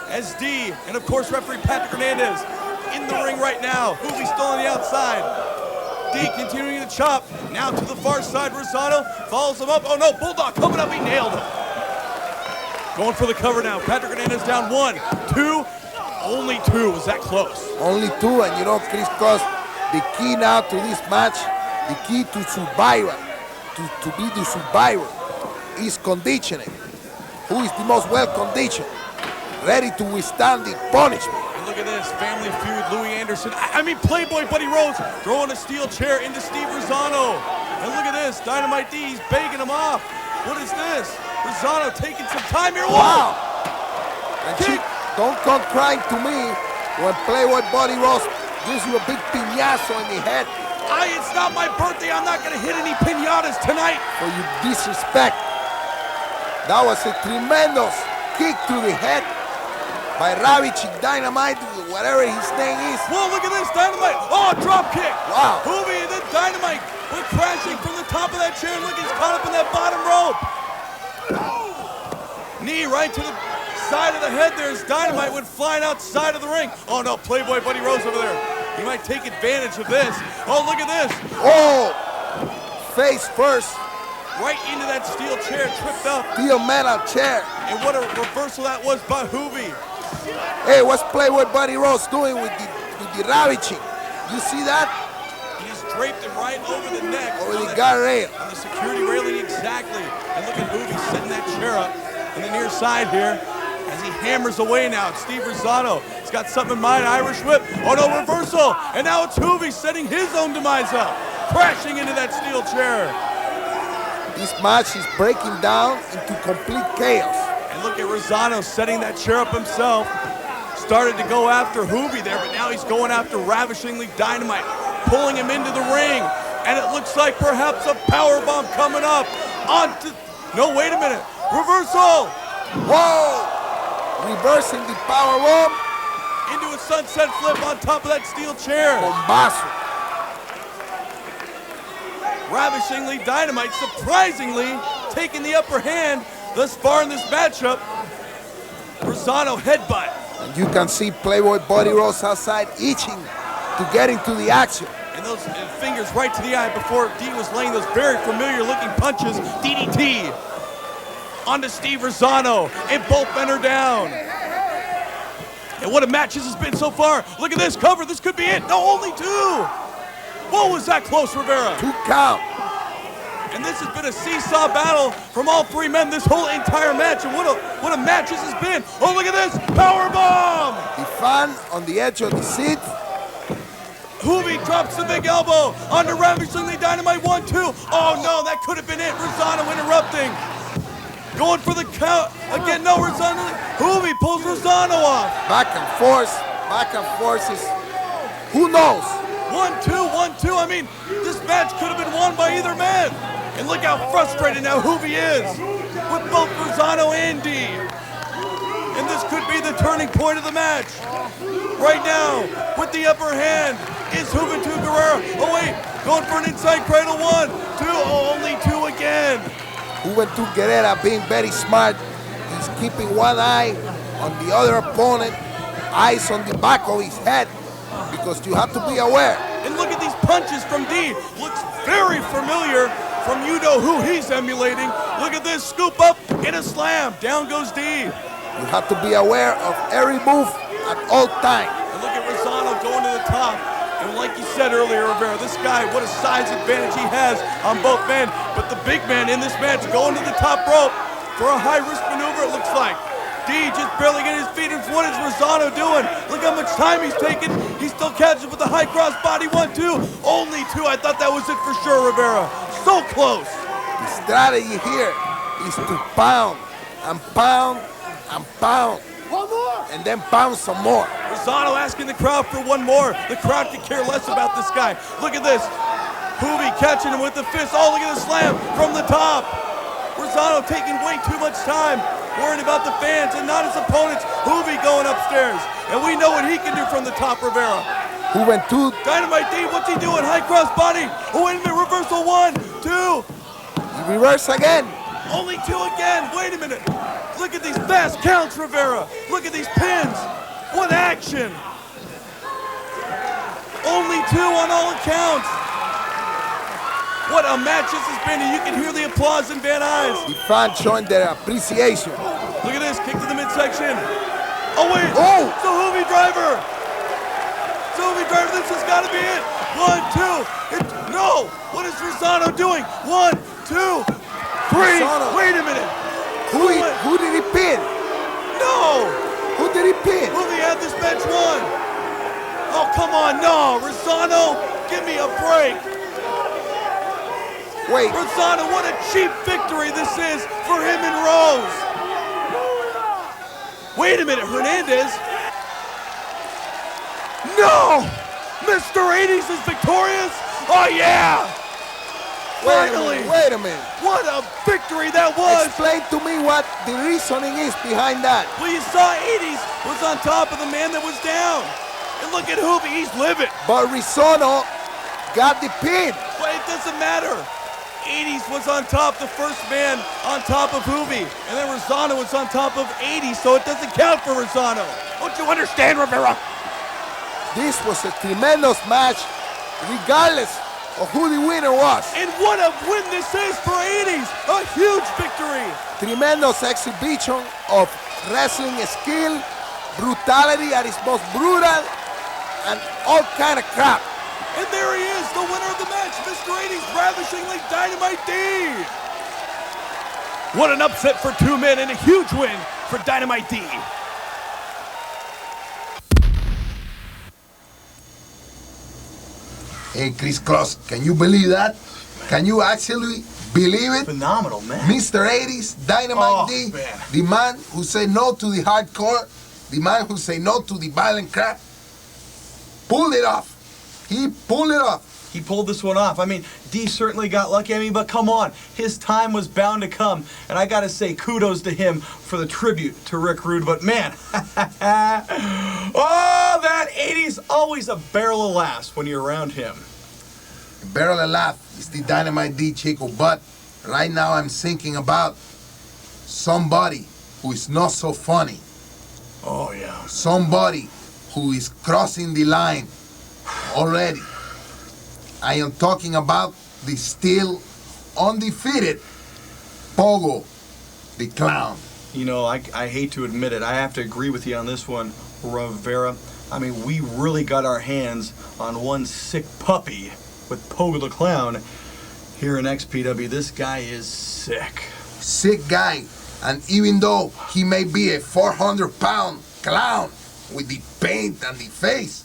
as D, and of course referee Patrick Hernandez in the ring right now. Juvi still on the outside. D continuing to chop. Now to the far side, Rizzono follows him up. Oh no, Bulldog coming up, he nailed him. Going for the cover now. Patrick Hernandez down 1, 2, only 2. Was that close? Only 2, and you know, Chris Cos, the key now to this match, the key to survivor, to be the survivor, is conditioning. Who is the most well-conditioned, ready to withstand the punishment. And look at this, family feud, Louis Anderson. I mean, Playboy Buddy Rose throwing a steel chair into Steve Rizzono. And look at this, Dynamite D, he's begging him off. What is this? Rizzono taking some time here. Wow! And don't come crying to me when Playboy Buddy Rose gives you a big piñazo in the head. It's not my birthday, I'm not gonna hit any piñatas tonight. For your disrespect. That was a tremendous kick to the head by Ravishing Dynamite, whatever his name is. Whoa, look at this, Dynamite. Oh, drop kick. Wow. Juvi and then Dynamite went crashing from the top of that chair. Look, he's caught up in that bottom rope. Knee knee right to the side of the head there as Dynamite went flying outside of the ring. Oh no, Playboy Buddy Rose over there. He might take advantage of this. Oh, look at this. Oh, face first. Right into that steel chair, tripped up. Steel metal chair. And what a reversal that was by Juvi. Hey, what's Playboy Buddy Rose doing with the ravaging? You see that? He just draped him right over the neck. Over the guardrail. On the security railing, exactly. And look at Juvi setting that chair up on the near side here as he hammers away now. It's Steve Rizzono. He's got something in mind, Irish whip. Oh no, reversal. And now it's Juvi setting his own demise up. Crashing into that steel chair. This match is breaking down into complete chaos. And look at Rizzono setting that chair up himself. Started to go after Juvi there, but now he's going after Ravishingly Dynamite, pulling him into the ring. And it looks like perhaps a powerbomb coming up. No, wait a minute. Reversal. Whoa! Reversing the powerbomb. Into a sunset flip on top of that steel chair. Bombazo. Ravishingly Dynamite surprisingly taking the upper hand thus far in this matchup. Rizzono headbutt. And you can see Playboy Buddy Rose outside itching to get into the action. And those fingers right to the eye before D was laying those very familiar looking punches. DDT onto Steve Rizzono, and both men are down. And what a match this has been so far. Look at this cover, this could be it. No, only two. Whoa, was that close, Rivera? 2 count. And this has been a seesaw battle from all three men this whole entire match. And what a match this has been. Oh, look at this, powerbomb. The fan on the edge of the seat. Juvi drops the big elbow onto Ravishingly Dynamite, 1-2. Oh no, that could have been it. Rizzono interrupting. Going for the count. Again, no, Rizzono. Juvi pulls Rizzono off. Back and forth is, who knows? 1-2, 1-2. I mean, this match could have been won by either man. And look how frustrated now Juvi is with both Rizzono and D. And this could be the turning point of the match. Right now, with the upper hand, is Juventud Guerrera. Oh wait, going for an inside cradle, 1, 2, oh, only 2 again. Juventud Guerrera being very smart. He's keeping one eye on the other opponent, eyes on the back of his head, because you have to be aware. And look at these punches from D. Looks very familiar from you know who he's emulating. Look at this, scoop up and a slam. Down goes D. You have to be aware of every move at all times. And look at Rizzono going to the top. And like you said earlier, Rivera, this guy, what a size advantage he has on both men. But the big man in this match going to the top rope for a high-risk maneuver, it looks like. D just barely getting his feet in. What is Rizzono doing? Look how much time he's taking. He still catches with the high cross body, 1-2. Only 2. I thought that was it for sure, Rivera. So close. The strategy here is to pound and pound and pound. One more. And then pound some more. Rizzono asking the crowd for one more. The crowd could care less about this guy. Look at this. Juvi catching him with the fist. Oh, look at the slam from the top. Rizzono taking way too much time, worrying about the fans and not his opponents. Juvi going upstairs. And we know what he can do from the top, Rivera. Juventud. Dynamite D, what's he doing? High cross body. Oh, wait a minute. Reversal, 1, 2. Reverse again. Only 2 again. Wait a minute. Look at these fast counts, Rivera. Look at these pins. What action. Only 2 on all accounts. What a match this has been, and you can hear the applause in Van Nuys. The fans showing their appreciation. Look at this, kick to the midsection. Oh wait, oh! It's a Juvi driver. It's a Juvi driver, this has got to be it. 1, 2, no! What is Rizzono doing? 1, 2, 3, Rizzono. Wait a minute. Who did he pin? No! Who did he pin? Juvi had this match won. Oh, come on, no. Rizzono, give me a break. Wait. Rizzono, what a cheap victory this is for him and Rose. Wait a minute, Hernandez. No! Mr. 80s is victorious? Oh yeah! Finally! Wait a minute. What a victory that was! Explain to me what the reasoning is behind that. Well, you saw 80s was on top of the man that was down. And look at Juvi, he's livid. But Rizzono got the pin. But it doesn't matter. 80s was on top, the first man on top of Juvi. And then Rizzono was on top of 80, so it doesn't count for Rizzono. Don't you understand, Rivera? This was a tremendous match, regardless of who the winner was. And what a win this is for 80s! A huge victory! Tremendous exhibition of wrestling skill, brutality at its most brutal, and all kind of crap. And there he is, the winner of the match, Mr. 80's ravishingly Dynamite D! What an upset for two men and a huge win for Dynamite D. Hey, Chris Cross, can you believe that? Can you actually believe it? Phenomenal, man. Mr. 80s, Dynamite D, man. the man who say no to the hardcore, the man who say no to the violent crap, pulled it off. He pulled it off. He pulled this one off. I mean, D certainly got lucky. I mean, but come on. His time was bound to come. And I got to say kudos to him for the tribute to Rick Rude. But man, oh, that 80's always a barrel of laughs when you're around him. Barrel of laugh is the Dynamite D, Chico. But right now I'm thinking about somebody who is not so funny. Oh, yeah. Somebody who is crossing the line already. I am talking about the still undefeated Pogo, the clown. You know, I hate to admit it. I have to agree with you on this one, Rivera. I mean, we really got our hands on one sick puppy with Pogo the Clown here in XPW. This guy is sick. Sick guy. And even though he may be a 400-pound clown with the paint and the face,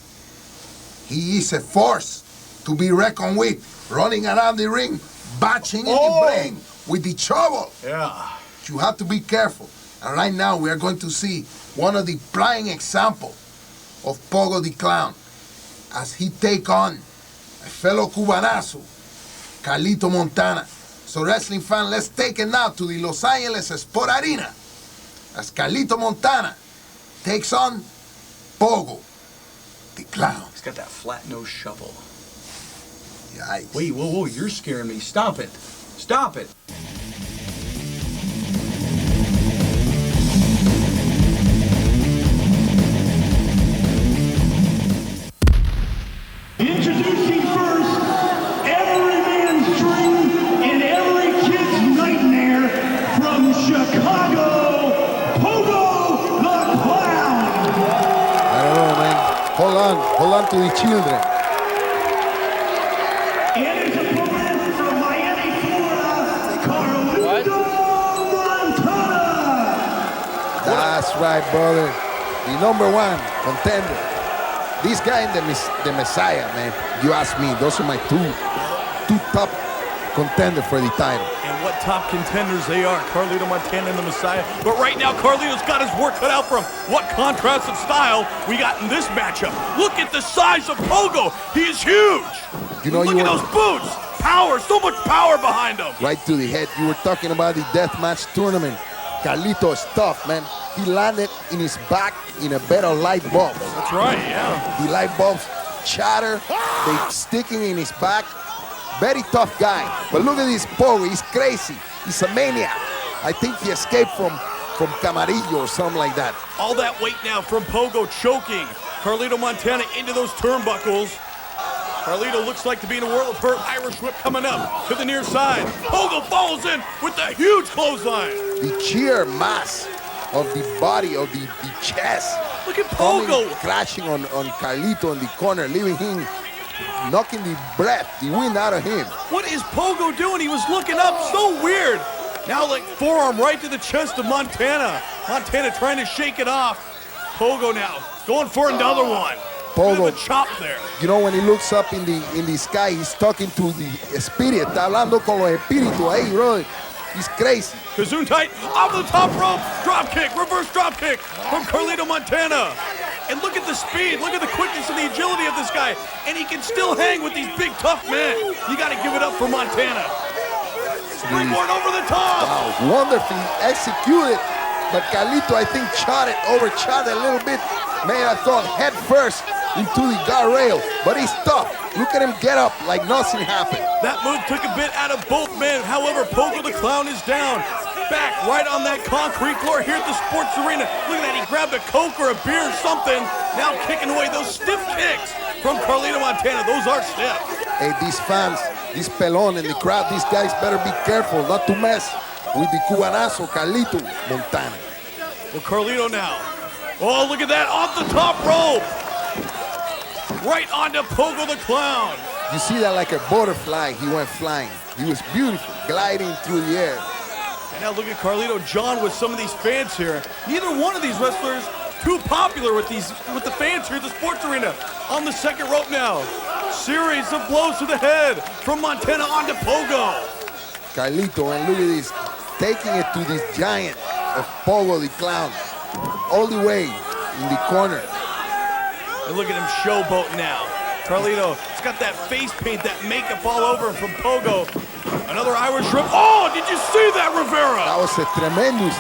he is a force to be reckoned with, running around the ring, batching in the brain with the shovel. Yeah. You have to be careful. And right now we are going to see one of the prime examples of Pogo the Clown as he take on a fellow Cubanazo, Carlito Montana. So wrestling fan, let's take it now to the Los Angeles Sport Arena as Carlito Montana takes on Pogo the Clown. He's got that flat-nosed shovel. Yikes. Wait, whoa, you're scaring me. Stop it. Stop it. Introducing first, every man's dream and every kid's nightmare from Chicago, Pogo the Clown. I don't know, man. Hold on to the children. And his opponent from Miami, Florida, Carlito Montana. That's right, brother. The #1 contender. This guy and the Messiah, man. You ask me, those are my two top contenders for the title. And what top contenders they are, Carlito Montana and the Messiah. But right now, Carlito's got his work cut out for him. What contrast of style we got in this matchup. Look at the size of Pogo. He is huge. You know, Look at those boots. Power, so much power behind him. Right to the head. You were talking about the deathmatch tournament. Carlito is tough, man. He landed in his back in a bed of light bulbs. That's right, yeah. The light bulbs shatter. They sticking in his back. Very tough guy. But look at this Pogo. He's crazy. He's a maniac. I think he escaped from Camarillo or something like that. All that weight now from Pogo choking Carlito Montana into those turnbuckles. Carlito looks like to be in a whirl of hurt. Irish whip coming up to the near side. Pogo follows in with the huge clothesline. The sheer mass of the body, of the chest. Look at Pogo. Crashing on Carlito in the corner, leaving him, knocking the breath, the wind out of him. What is Pogo doing? He was looking up, so weird. Now like forearm right to the chest of Montana. Montana trying to shake it off. Pogo now going for another one. Pogo, Bit of a chop there. You know, when he looks up in the sky, he's talking to the spirit. Está hablando con los espíritus ahí, brother. He's crazy. Gesundheit off the top rope. Drop kick, reverse drop kick from Carlito Montana. And look at the speed, look at the quickness and the agility of this guy. And he can still hang with these big, tough men. You got to give it up for Montana. Springboard over the top. Wow, wonderfully executed. But Carlito, I think, overshot it a little bit. May have thought head first into the guardrail, but he's tough. Look at him get up like nothing happened. That move took a bit out of both men. However, Pogo the Clown is down. Back right on that concrete floor here at the sports arena. Look at that, he grabbed a Coke or a beer or something. Now kicking away those stiff kicks from Carlito Montana. Those are stiff. Hey, these fans, this pelon in the crowd, these guys better be careful not to mess with the Cubanazo Carlito Montana. Well, Carlito now. Oh, look at that, off the top rope. Right onto Pogo the Clown. You see that like a butterfly, he went flying. He was beautiful, gliding through the air. And now look at Carlito John with some of these fans here. Neither one of these wrestlers too popular with the fans here at the sports arena. On the second rope now. Series of blows to the head from Montana onto Pogo. Carlito, and look at this, taking it to this giant of Pogo the Clown, all the way in the corner. And look at him showboating now. Carlito, he's got that face paint, that makeup all over him from Pogo. Another Irish rip. Oh, did you see that, Rivera? That was a tremendo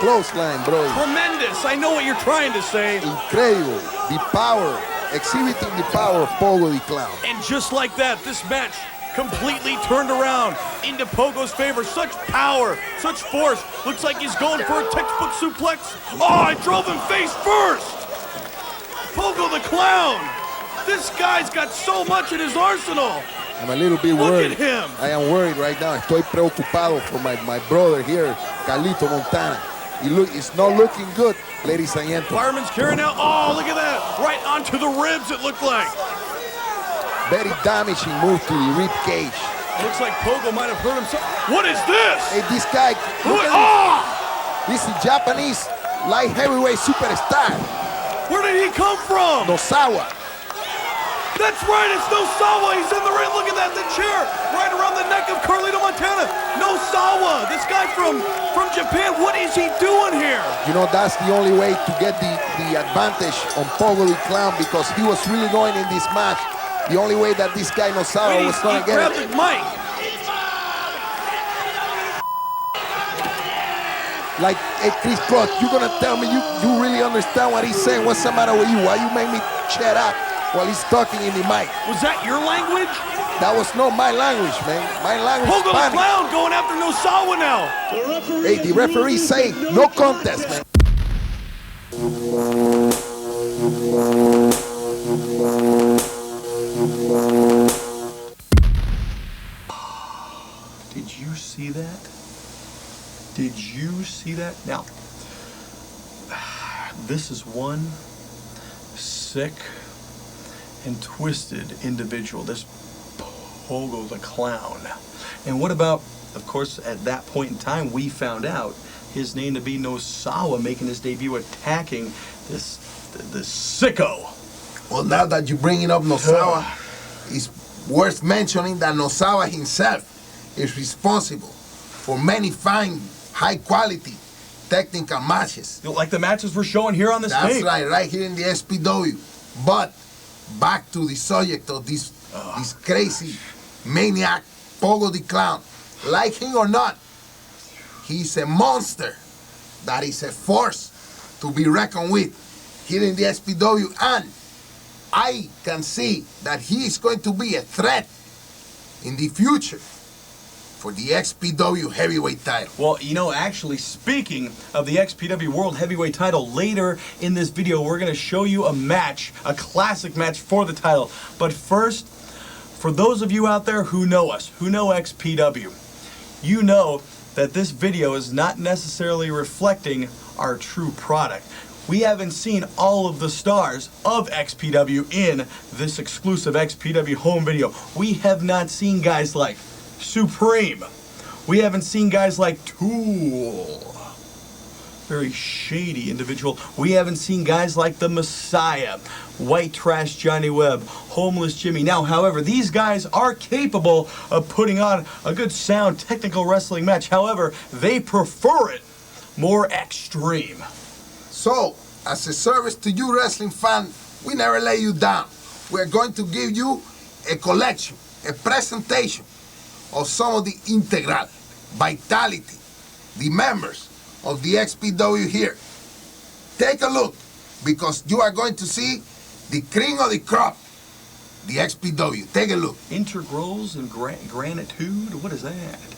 clothesline, bro. Tremendous. I know what you're trying to say. Incredible. The power, exhibiting the power of Pogo the Clown. And just like that, this match completely turned around into Pogo's favor. Such power, such force. Looks like he's going for a textbook suplex. Oh, I drove him face first. Pogo the Clown. This guy's got so much in his arsenal. I'm a little bit worried. Look at him. I am worried right now. Estoy preocupado for my brother here, Carlito Montana. It's not looking good, ladies and gentlemen. Fireman's carrying out. Oh, look at that. Right onto the ribs, it looked like. Very damaging move to the rib cage. Looks like Pogo might have hurt himself. What is this? Hey, this guy, look at this. This is Japanese light heavyweight superstar. Where did he come from? Nosawa. That's right, it's Nosawa. He's in the ring. Look at that, the chair right around the neck of Carlito Montana. Nosawa, this guy from Japan. What is he doing here? You know, that's the only way to get the advantage on Pogo the Clown, because he was really going in this match. The only way that this guy Nosawa was going to get it. He grabbed the mic. Like, hey, Chris Cross, you're going to tell me you really understand what he's saying? What's the matter with you? Why you make me shut up while he's talking in the mic? Was that your language? That was not my language, man. My language is Pogo the Clown going after Nosawa now. Hey, the referee saying no contest, man. Did you see that? Did you see that? Now, this is one sick and twisted individual, this Pogo the Clown. And what about, of course, at that point in time, we found out his name to be Nosawa, making his debut, attacking this sicko. Well, now that you're bringing up Nosawa, it's worth mentioning that Nosawa himself is responsible for many fine, high-quality technical matches. Like the matches we're showing here on this That's tape. right here in the XPW. But back to the subject of this crazy maniac, Pogo the Clown. Like him or not, he's a monster that is a force to be reckoned with here in the XPW, and I can see that he is going to be a threat in the future for the XPW heavyweight title. Well, you know, actually, speaking of the XPW World Heavyweight title, later in this video, we're going to show you a match, a classic match for the title. But first, for those of you out there who know us, who know XPW, you know that this video is not necessarily reflecting our true product. We haven't seen all of the stars of XPW in this exclusive XPW home video. We have not seen guys like Supreme. We haven't seen guys like Tool. Very shady individual. We haven't seen guys like the Messiah, White Trash Johnny Webb, Homeless Jimmy. Now, however, these guys are capable of putting on a good sound technical wrestling match. However, they prefer it more extreme. So, as a service to you wrestling fan, we never lay you down. We're going to give you a collection, a presentation of some of the integral, vitality, the members of the XPW here. Take a look because you are going to see the cream of the crop, the XPW. Take a look. Integrals and gratitude? What is that?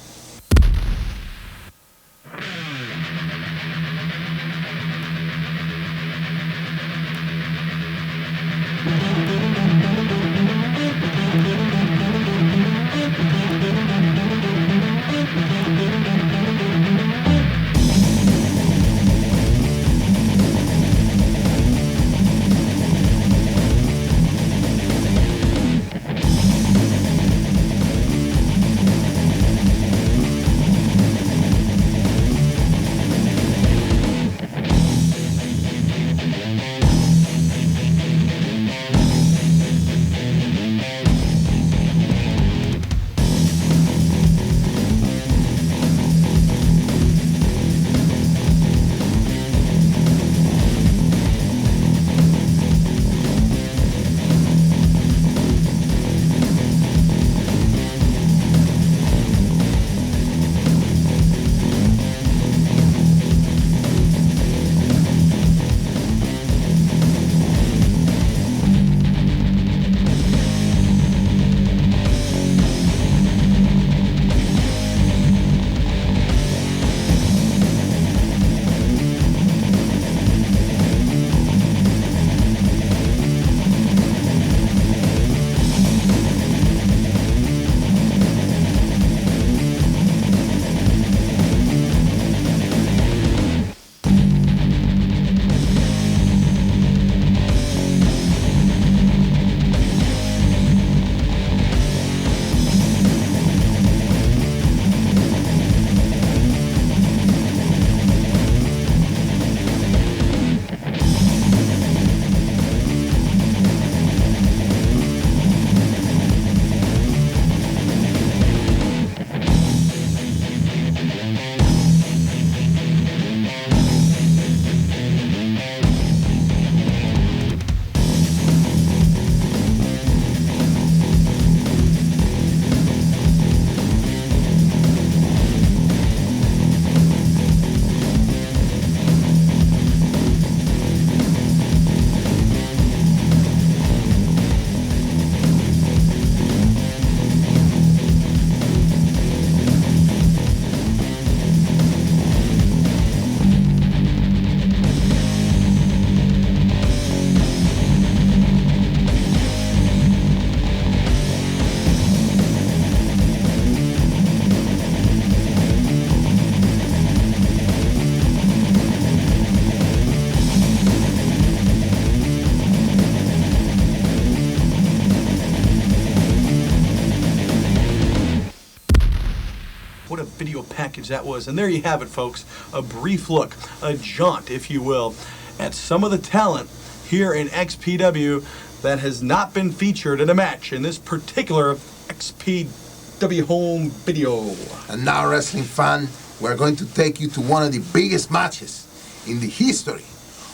What a video package that was. And there you have it, folks. A brief look, a jaunt, if you will, at some of the talent here in XPW that has not been featured in a match in this particular XPW home video. And now, wrestling fan, we're going to take you to one of the biggest matches in the history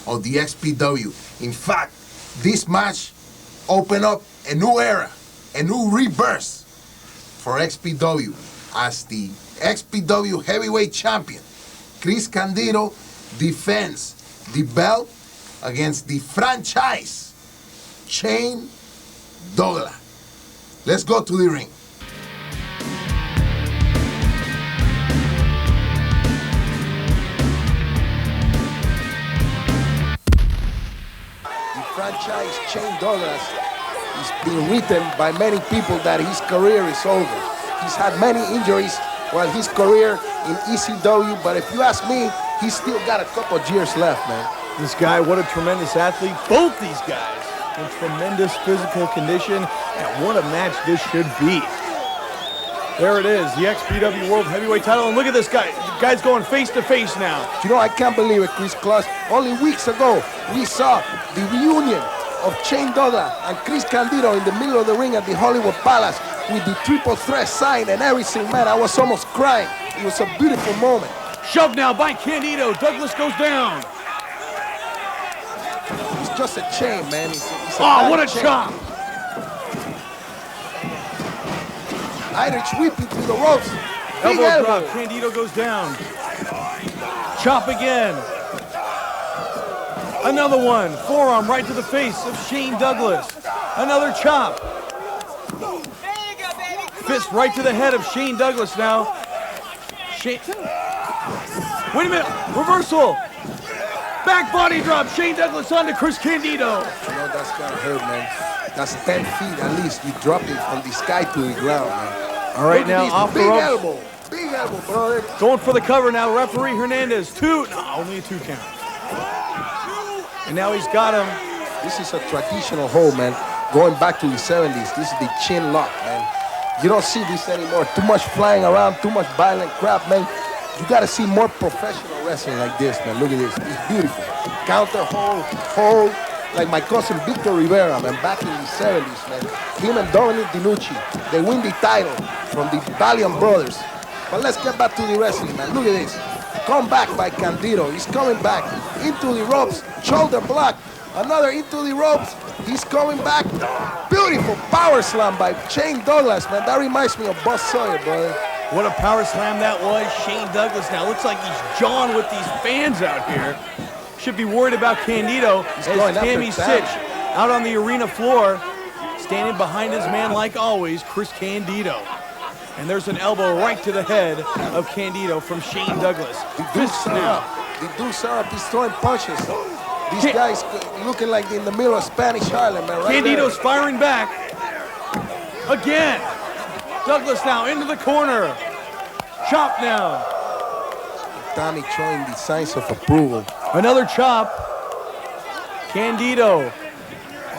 of the XPW. In fact, this match opened up a new era, a new rebirth for XPW as the XPW heavyweight champion. Chris Candido defends the belt against the franchise Shane Douglas. Let's go to the ring. The franchise Shane Douglas is being written by many people that his career is over. He's had many injuries while his career in ECW, but if you ask me, he's still got a couple of years left, man. This guy, what a tremendous athlete. Both these guys in tremendous physical condition, and what a match this should be. There it is, the XPW World Heavyweight title, and look at this guy. The guy's going face to face now. You know, I can't believe it, Chris Claus. Only weeks ago, we saw the reunion of Shane Douglas and Chris Candido in the middle of the ring at the Hollywood Palace with the triple threat sign and everything, man. I was almost crying. It was a beautiful moment. Shoved now by Candido. Douglas goes down. It's just a chain, man. It's oh, what a chain. chop. Irish whipping through the ropes. Big Elbow drop. Candido goes down. Chop again. Another one. Forearm right to the face of Shane Douglas. Another chop. Fist right to the head of Shane Douglas now. Wait a minute. Reversal. Back body drop. Shane Douglas onto Chris Candido. You know, that's gonna hurt, man. That's 10 feet at least. You drop it from the sky to the ground, man. All right, now off the ropes. Big elbow, brother. Going for the cover now. Referee Hernandez. Only a 2 count. And now he's got him. This is a traditional hold, man. Going back to the 70s. This is the chin lock, man. You don't see this anymore. Too much flying around, too much violent crap, man. You gotta see more professional wrestling like this, man. Look at this. It's beautiful. Counter, hold. Like my cousin Victor Rivera, man, back in the 70s, man. Him and Dominic DiNucci, they win the title from the Valiant Brothers. But let's get back to the wrestling, man. Look at this. Come back by Candido. He's coming back into the ropes. Shoulder block. Another into the ropes. He's coming back. Beautiful power slam by Shane Douglas, man. That reminds me of Buzz Sawyer, brother. What a power slam that was. Shane Douglas now looks like he's John with these fans out here. Should be worried about Candido as Tammy Sytch out on the arena floor, standing behind his man like always, Chris Candido. And there's an elbow right to the head of Candido from Shane Douglas. The Deuce up. He's throwing punches. These guys looking like in the middle of Spanish Harlem, man. Right Candido's firing back. Again. Douglas now into the corner. Chop now. Tammy showing the signs of approval. Another chop. Candido.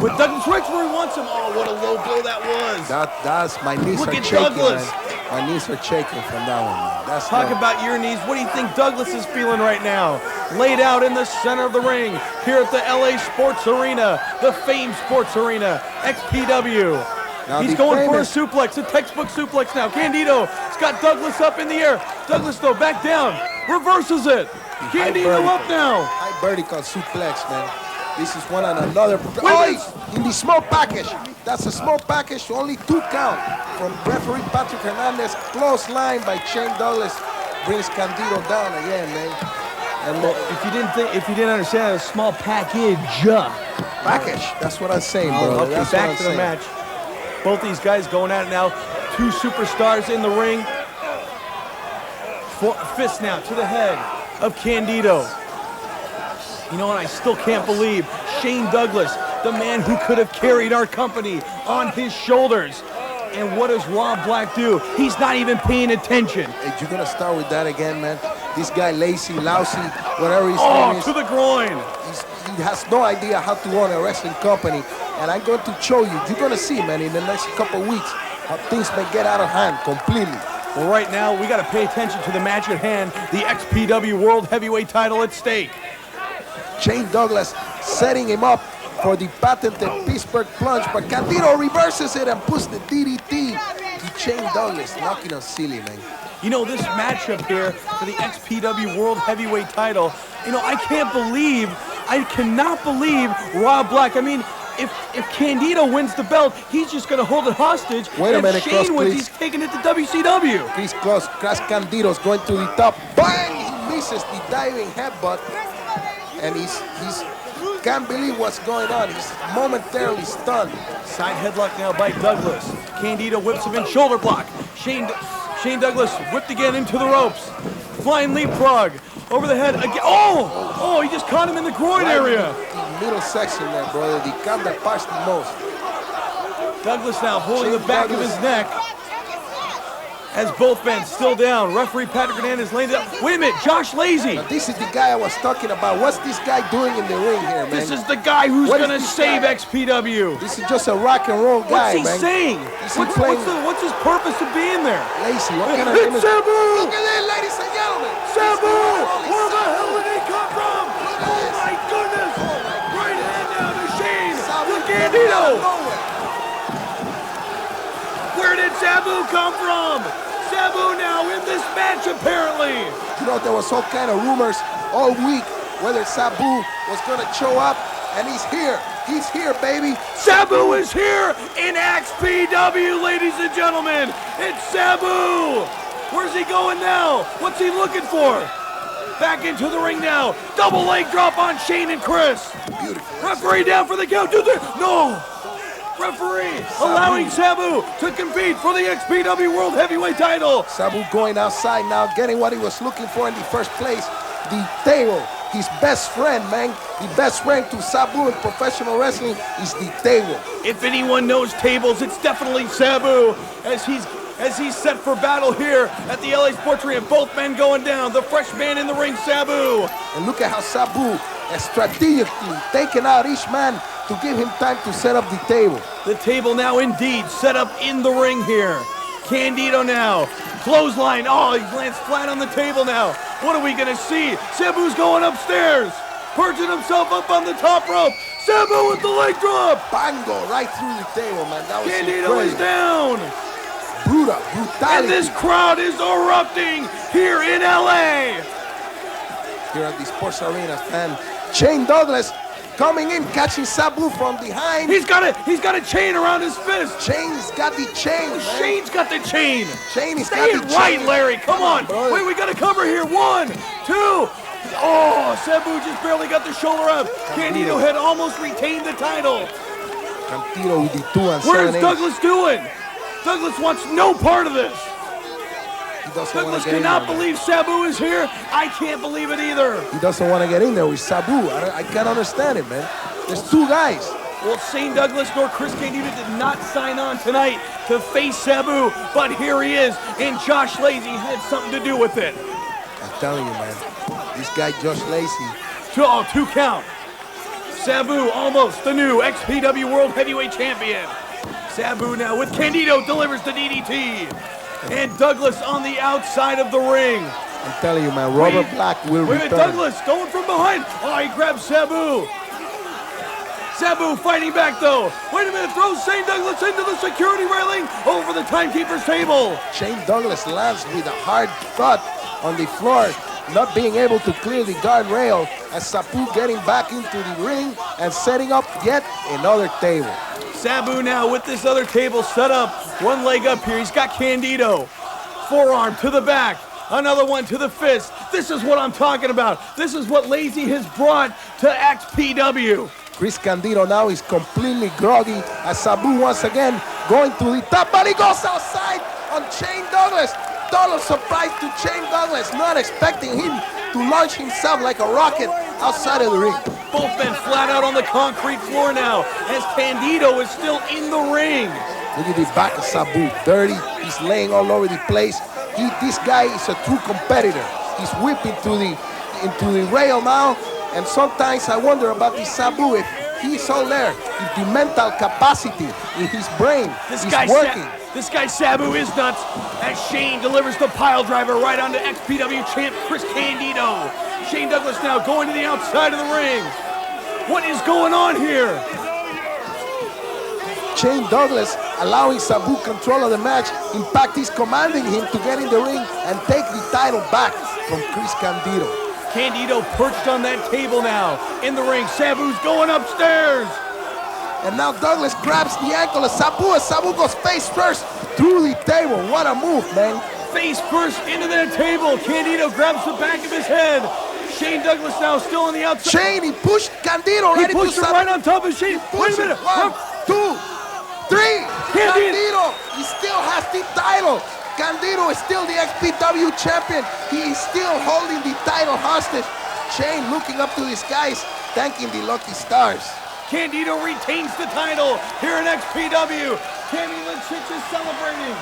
With Douglas right where he wants him. Oh, what a low blow that was. That's my knees Look are at shaking, Douglas. man. My knees are shaking from that one, man. That's Talk about your knees. What do you think Douglas is feeling right now? Laid out in the center of the ring here at the LA Sports Arena, the famed Sports Arena, XPW. Now he's going for a suplex, a textbook suplex now. Candido has got Douglas up in the air. Douglas, though, back down. Reverses it. Candido up now. High vertical suplex, man. This is one on another. Oh, in the small package. That's a small package, only 2 count from referee Patrick Hernandez. Close line by Shane Douglas. Brings Candido down again, man. And if you didn't understand, a small package. Package. That's what I'm saying, bro. Okay, that's back to the match. Both these guys going at it now. 2 superstars in the ring. Fist now to the head of Candido. You know what? I still can't believe Shane Douglas, the man who could have carried our company on his shoulders. And what does Rob Black do? He's not even paying attention. Hey, you're going to start with that again, man? This guy, lazy, lousy, whatever his name is. To the groin. He has no idea how to run a wrestling company. And I'm going to show you. You're going to see, man, in the next couple of weeks, how things may get out of hand completely. Well, right now, we got to pay attention to the match at hand. The XPW World Heavyweight title at stake. Shane Douglas setting him up for the patented Pittsburgh plunge, but Candido reverses it and puts the DDT to Shane Douglas, knocking him silly, man. You know, this matchup here for the XPW World Heavyweight title, you know, I cannot believe Rob Black. I mean, if Candido wins the belt, he's just going to hold it hostage. Wait a minute, Shane Cross, wins, please. he's taking it to WCW. Chris Candido's going to the top. Bang! He misses the diving headbutt. And he's can't believe what's going on. He's momentarily stunned. Side headlock now by Douglas. Candido whips him in, shoulder block. Shane Douglas whipped again into the ropes. Flying leapfrog over the head again. Oh, he just caught him in the groin area. The middle section there, brother. The count that parts the most. Douglas now holding the back of his neck. As both men still down. Referee Patrick Hernandez laying it up. Wait a minute, Josh Lazy. Now, this is the guy I was talking about. What's this guy doing in the ring here, man? This is the guy who's going to save XPW. This is just a rock and roll guy, man. What's he saying? What's his purpose of being there? Lazy, what kind of name is Sabu! Look at that, ladies and gentlemen. Sabu! Where the hell did he come from? Oh my goodness! Right hand down to Shane. To Candido. Where did Sabu come from? Sabu now in this match, apparently. You know, there was all kind of rumors all week whether Sabu was going to show up, and he's here. He's here, baby. Sabu is here in XPW, ladies and gentlemen. It's Sabu. Where's he going now? What's he looking for? back into the ring now. Double leg drop on Shane and Chris. Beautiful. Referee down for the count. No. Referee allowing Sabu to compete for the XPW World Heavyweight title. Sabu going outside now, getting what he was looking for in the first place. The table, his best friend, man. The best friend to Sabu in professional wrestling is the table. If anyone knows tables, it's definitely Sabu, as he's set for battle here at the LA Sports Arena. Both men going down. The fresh man in the ring, Sabu. And look at how Sabu is strategically taking out each man to give him time to set up the table. The table now indeed set up in the ring here. Candido now. Clothesline. Oh, he lands flat on the table now. What are we going to see? Sabu's going upstairs. Perching himself up on the top rope. Sabu with the leg drop. Bango right through the table, man. That was Candido incredible. is down. Brutality. And this crowd is erupting here in LA. Here at the Sports Arena, fan. Shane Douglas coming in, catching Sabu from behind. He's got a chain around his fist. Shane's got the chain, man. Shane's got the chain. Shane has Stay got it the right, chain. Larry. Come on. brother. Wait, we got to cover here. 1, 2. Oh, Sabu just barely got the shoulder up. Candido had almost retained the title. Candido with the 2 and 7. Where's Douglas doing? Douglas wants no part of this. He doesn't want Douglas to get in there, cannot man. believe Sabu is here. I can't believe it either. He doesn't want to get in there with Sabu. I can't understand it, man. There's 2 guys. Well, Shane Douglas nor Chris Candido did not sign on tonight to face Sabu, but here he is, and Josh Lacey had something to do with it. I'm telling you, man. This guy, Josh Lacey. 2 count. Sabu almost the new XPW World Heavyweight Champion. Sabu now with Candido delivers the DDT. And Douglas on the outside of the ring. I'm telling you, man. Robert Black will Wait a minute, return. Douglas going from behind. Oh, he grabs Sabu. Sabu fighting back though. Wait a minute, throws Shane Douglas into the security railing over the timekeeper's table. Shane Douglas lands with a hard thud on the floor, not being able to clear the guardrail, as Sabu getting back into the ring and setting up yet another table. Sabu now with this other table set up. 1 leg up here. He's got Candido. Forearm to the back. Another one to the fist. This is what I'm talking about. This is what Lazy has brought to XPW. Chris Candido now is completely groggy as Sabu once again going to the top, but he goes outside on Shane Douglas. Total surprise to Shane Douglas, not expecting him to launch himself like a rocket outside of the ring. Both men flat out on the concrete floor now as Candido is still in the ring. Look at the back of Sabu, dirty. He's laying all over the place. This guy is a true competitor. He's whipping into the rail now, and sometimes I wonder about this Sabu, if he's all there, if the mental capacity in his brain is working. This guy Sabu is nuts as Shane delivers the pile driver right onto XPW champ Chris Candido. Shane Douglas now going to the outside of the ring. What is going on here? Shane Douglas allowing Sabu control of the match. In fact, he's commanding him to get in the ring and take the title back from Chris Candido. Candido perched on that table now. In the ring, Sabu's going upstairs. And now Douglas grabs the ankle of Sabu as Sabu goes face first through the table. What a move, man. Face first into that table. Candido grabs the back of his head. Shane Douglas now still on the outside. Shane, he pushed Candido He right into pushed him Sabu. right on top of Shane. Wait a minute. 1, 2, 3. Candido, he still has the title. Candido is still the XPW champion. He is still holding the title hostage. Shane looking up to these guys, thanking the lucky stars. Candido retains the title here in XPW. Tammy and Sytch is celebrating.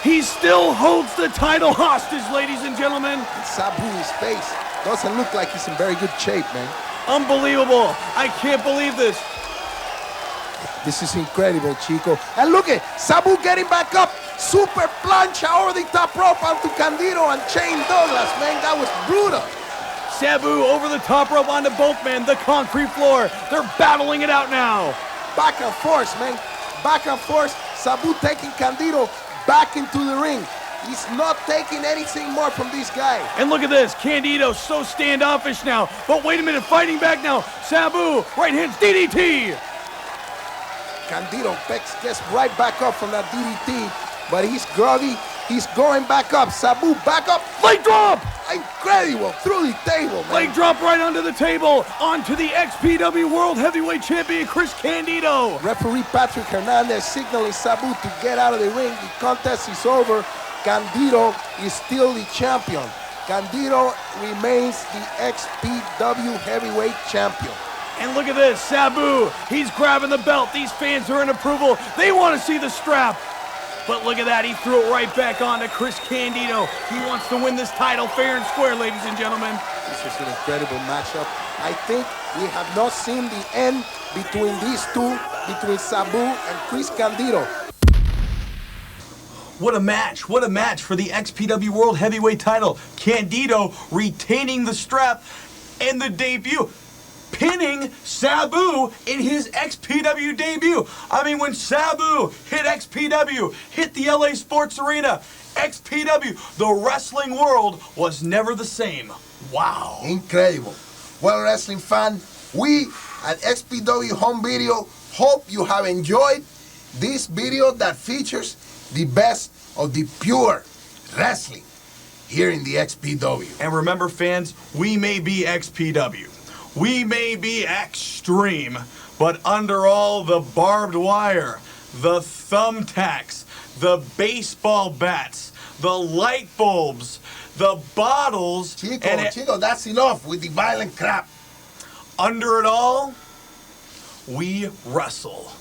He still holds the title hostage, ladies and gentlemen. Sabu's face doesn't look like he's in very good shape, man. Unbelievable. I can't believe this. This is incredible, Chico. And look at Sabu getting back up. Super plancha over the top rope onto Candido and Shane Douglas, man. That was brutal. Sabu over the top rope onto both men, the concrete floor. They're battling it out now. Back and forth, man. Back and forth. Sabu taking Candido back into the ring. He's not taking anything more from this guy. And look at this, Candido so standoffish now. But wait a minute, fighting back now. Sabu, right hands, DDT. Candido gets right back up from that DDT, but he's groggy. He's going back up. Sabu back up. Leg drop. Incredible, through the table, man. Leg drop right onto the table, onto the XPW World Heavyweight Champion, Chris Candido. Referee Patrick Hernandez signaling Sabu to get out of the ring. The contest is over. Candido is still the champion. Candido remains the XPW Heavyweight Champion. And look at this, Sabu, he's grabbing the belt. These fans are in approval. They want to see the strap. But look at that, he threw it right back on to Chris Candido. He wants to win this title fair and square, ladies and gentlemen. This is an incredible matchup. I think we have not seen the end between these two, between Sabu and Chris Candido. What a match for the XPW World Heavyweight title. Candido retaining the strap and the debut, pinning Sabu in his XPW debut. I mean, when Sabu hit XPW, hit the LA Sports Arena, XPW, the wrestling world was never the same. Wow. Incredible. Well, wrestling fan, we at XPW Home Video hope you have enjoyed this video that features the best of the pure wrestling here in the XPW. And remember, fans, we may be XPW. We may be extreme, but under all the barbed wire, the thumbtacks, the baseball bats, the light bulbs, the bottles, Chico, that's enough with the violent crap. Under it all, we wrestle.